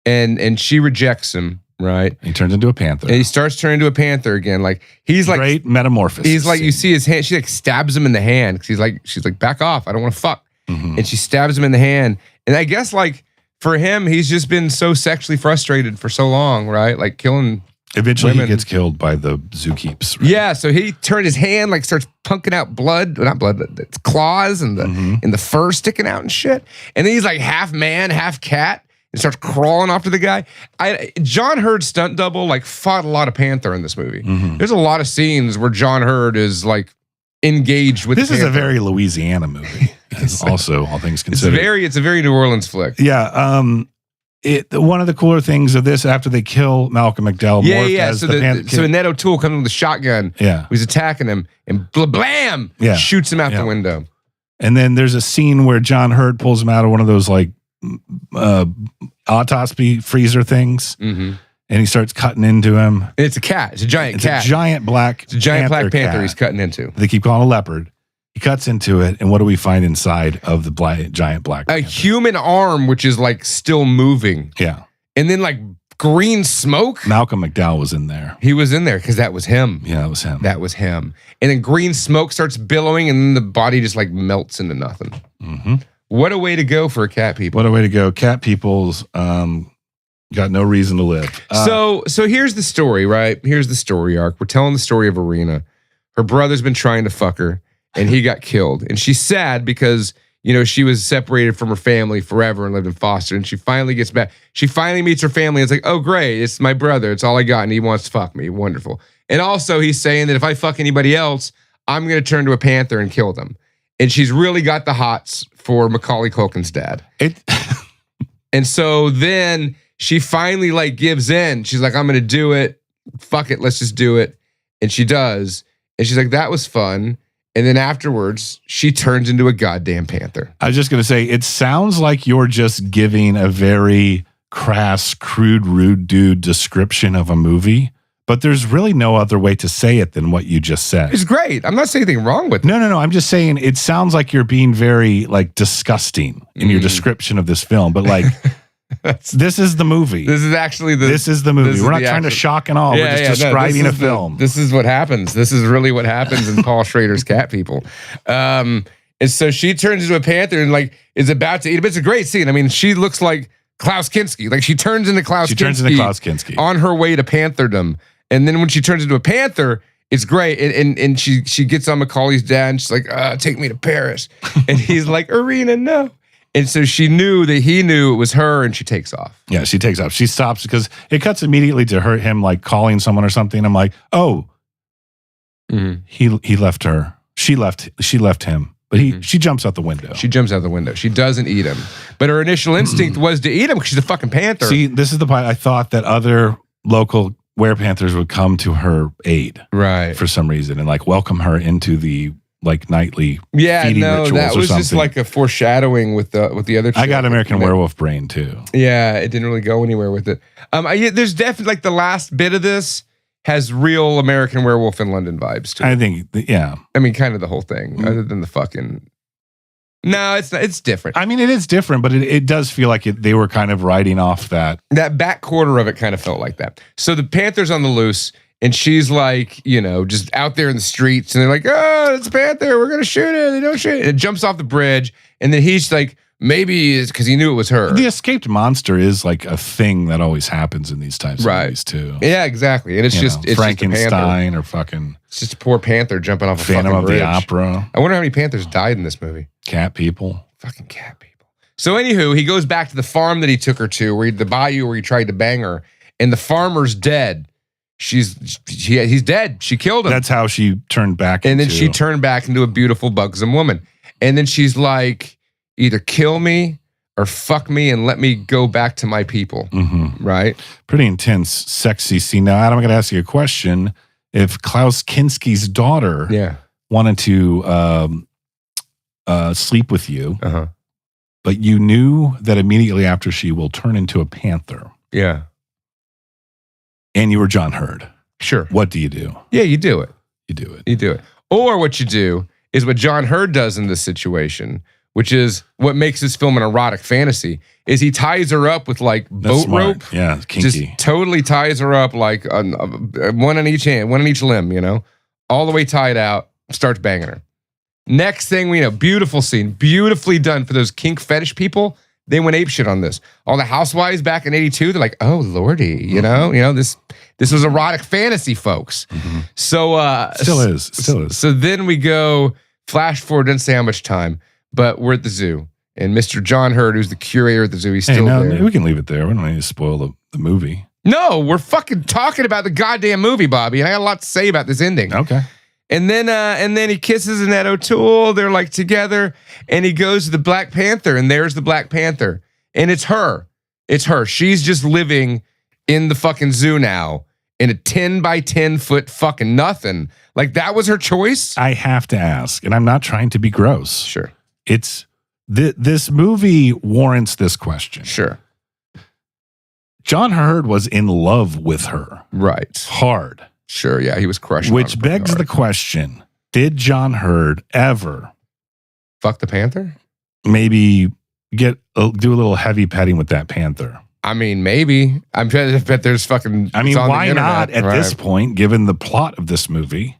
and she rejects him, right? He turns into a panther. And he starts turning into a panther again. Like he's like great metamorphosis. He's like, you see his hand, she like stabs him in the hand because she's like, back off, I don't want to fuck. Mm-hmm. And she stabs him in the hand. And I guess like for him, he's just been so sexually frustrated for so long, right? Like killing. Eventually women. He gets killed by the zookeeps. Right? Yeah, so he turned his hand, like starts punking out blood, not blood, but it's claws and the fur sticking out and shit. And then he's like half man, half cat, and starts crawling after the guy. John Hurd's stunt double like fought a lot of panther in this movie. Mm-hmm. There's a lot of scenes where John Hurd is like engaged with. This the is panther. a very Louisiana movie. Also, all things considered, it's a very New Orleans flick. Yeah. One of the cooler things of this, after they kill Malcolm McDowell, So Ned O'Toole comes with a shotgun. Yeah, he's attacking him, and blam, shoots him out the window. And then there's a scene where John Hurt pulls him out of one of those like autopsy freezer things, and he starts cutting into him. And it's a cat. It's a giant cat. It's a giant black. It's a giant black panther cat he's cutting into. They keep calling a leopard. He cuts into it, and what do we find inside of the giant black panther? A human arm, which is like still moving. Yeah. And then like green smoke. Malcolm McDowell was in there. He was in there because that was him. Yeah, that was him. That was him. And then green smoke starts billowing, and then the body just like melts into nothing. Mm-hmm. What a way to go for a cat people. What a way to go. Cat people's got no reason to live. So here's the story, right? Here's the story arc. We're telling the story of Irina. Her brother's been trying to fuck her. And he got killed. And she's sad because, she was separated from her family forever and lived in foster. And she finally gets back. She finally meets her family. And it's like, oh, great. It's my brother. It's all I got. And he wants to fuck me. Wonderful. And also he's saying that if I fuck anybody else, I'm going to turn to a panther and kill them. And she's really got the hots for Macaulay Culkin's dad. And so then she finally like gives in. She's like, I'm going to do it. Fuck it. Let's just do it. And she does. And she's like, that was fun. And then afterwards, she turns into a goddamn panther. I was just going to say, it sounds like you're just giving a very crass, crude, rude dude description of a movie, but there's really no other way to say it than what you just said. It's great. I'm not saying anything wrong with it. No. I'm just saying it sounds like you're being very like disgusting in your description of this film, but like... This is the movie. This is actually This is the movie. We're not trying to shock and awe. We're just describing a film. This is what happens. This is really what happens in Paul Schrader's Cat People. And so she turns into a panther and like is about to eat him. It's a great scene. I mean, she looks like Klaus Kinski. Like she turns into Klaus Kinski on her way to pantherdom. And then when she turns into a panther, it's great. And she gets on Macaulay's dad and she's like, take me to Paris. And he's like, Irina, no. And so she knew that he knew it was her, and she takes off. Yeah, she takes off. She stops because it cuts immediately to him like calling someone or something. I'm like, oh, he left her. She left him. But she jumps out the window. She jumps out the window. She doesn't eat him. But her initial instinct was to eat him because she's a fucking panther. See, this is the part I thought that other local werepanthers would come to her aid, right? For some reason, and like welcome her into the like nightly feeding rituals that was or just like a foreshadowing with the other. I got American Werewolf brain too. Yeah, it didn't really go anywhere with it. There's definitely like the last bit of this has real American Werewolf in London vibes to it. I think, yeah. I mean, kind of the whole thing, other than the fucking. No, it's not. It's different. I mean, it is different, but it does feel like they were kind of riding off that. That back quarter of it kind of felt like that. So the Panther's on the loose. And she's like, just out there in the streets. And they're like, oh, it's a panther. We're going to shoot it. They don't shoot it. And it jumps off the bridge. And then he's like, maybe it's because he knew it was her. The escaped monster is like a thing that always happens in these types of movies too. Yeah, exactly. And it's it's Frankenstein or fucking. It's just a poor panther jumping off a Phantom fucking of bridge. the Opera. I wonder how many panthers died in this movie. Cat people. Fucking cat people. So anywho, he goes back to the farm that he took her to, the bayou where he tried to bang her. and the farmer's dead. He's dead. She killed him. That's how she turned back. And then she turned back into a beautiful buxom woman. And then she's like, either kill me or fuck me and let me go back to my people. Right? Pretty intense, sexy scene. Now, Adam, I'm going to ask you a question. If Klaus Kinski's daughter wanted to sleep with you, but you knew that immediately after she will turn into a panther. Yeah. And you were John Hurd. Sure. What do you do? Yeah, you do it. You do it. You do it. Or what you do is what John Hurd does in this situation, which is what makes this film an erotic fantasy, is he ties her up with like boat rope. Yeah, kinky. Just totally ties her up like one on each hand, one on each limb, you know, all the way tied out, starts banging her. Next thing we know, beautiful scene, beautifully done for those kink fetish people. They went apeshit on this. All the housewives back in '82, they're like, "Oh lordy, you know, this was erotic fantasy, folks." So still is. So then we go flash forward, didn't say how much time, but we're at the zoo, and Mr. John Hurd, who's the curator at the zoo, he's still there. We can leave it there. We don't need to spoil the movie. No, we're fucking talking about the goddamn movie, Bobby, and I got a lot to say about this ending. Okay. And then he kisses Annette O'Toole. They're like together, and he goes to the Black Panther, and there's the Black Panther, and it's her. It's her. She's just living in the fucking zoo now in a 10 by 10 foot fucking nothing. Like that was her choice. I have to ask, and I'm not trying to be gross. Sure. It's this movie warrants this question. Sure. John Hurd was in love with her. Right. Hard. Sure, yeah, he was crushing. Which begs the question, did John Hurd ever fuck the panther? Maybe do a little heavy petting with that panther? I mean, maybe. I bet there's fucking... I mean, why not at this point, given the plot of this movie?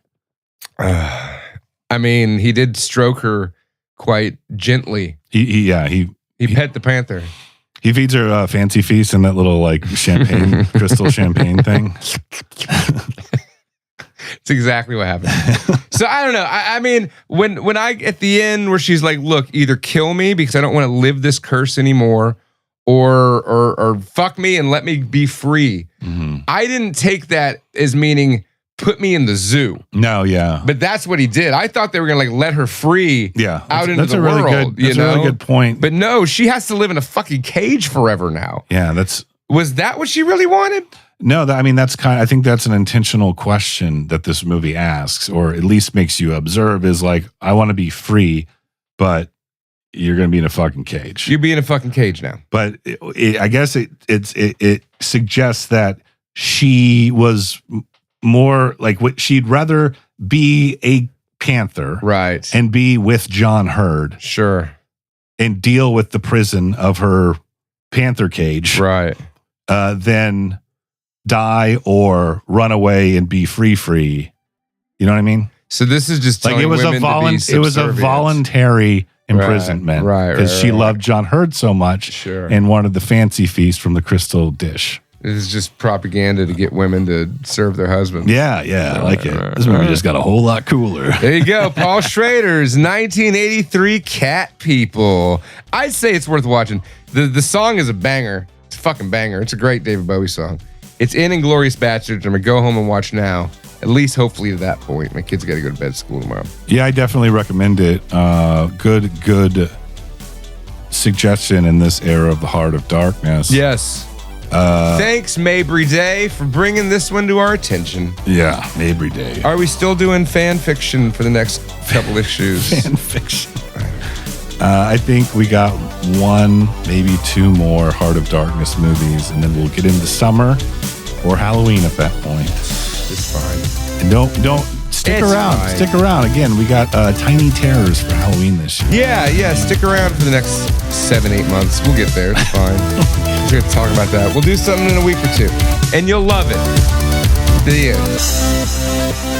I mean, he did stroke her quite gently. He pet the panther. He feeds her fancy feast and that little like champagne, crystal champagne thing. It's exactly what happened. So I don't know. I mean, when I at the end where she's like, "Look, either kill me because I don't want to live this curse anymore, or fuck me and let me be free." I didn't take that as meaning put me in the zoo. No, yeah. But that's what he did. I thought they were gonna like let her free out into the world. That's a really good point. But no, she has to live in a fucking cage forever now. Yeah, was that what she really wanted? No, I think that's an intentional question that this movie asks, or at least makes you observe, is like, I want to be free, but you're going to be in a fucking cage. You'd be in a fucking cage now. But I guess it suggests that she was more like what she'd rather be a panther, right, and be with John Hurd, sure, and deal with the prison of her panther cage, right, than die or run away and be free. You know what I mean? So this is just like it was a voluntary imprisonment, right? Because she loved John Hurd so much, and wanted the fancy feast from the crystal dish. This is just propaganda to get women to serve their husbands. Yeah, I like it. This movie just got a whole lot cooler. There you go. Paul Schrader's 1983 Cat People. I'd say it's worth watching. The song is a banger. It's a fucking banger. It's a great David Bowie song. It's in Inglorious Bastards. I'm going to go home and watch now. At least hopefully to that point. My kids got to go to bed at school tomorrow. Yeah, I definitely recommend it. Good suggestion in this era of the Heart of Darkness. Yes. Thanks, Mabry Day, for bringing this one to our attention. Yeah, Mabry Day. Are we still doing fan fiction for the next couple issues? Fan fiction. I think we got one, maybe two more Heart of Darkness movies, and then we'll get into summer or Halloween at that point. It's fine. And don't stick around. Fine. Stick around. Again, we got Tiny Terrors for Halloween this year. Yeah. Stick around for the next 7-8 months. We'll get there. It's fine. We're going to talk about that. We'll do something in a week or two, and you'll love it. The end.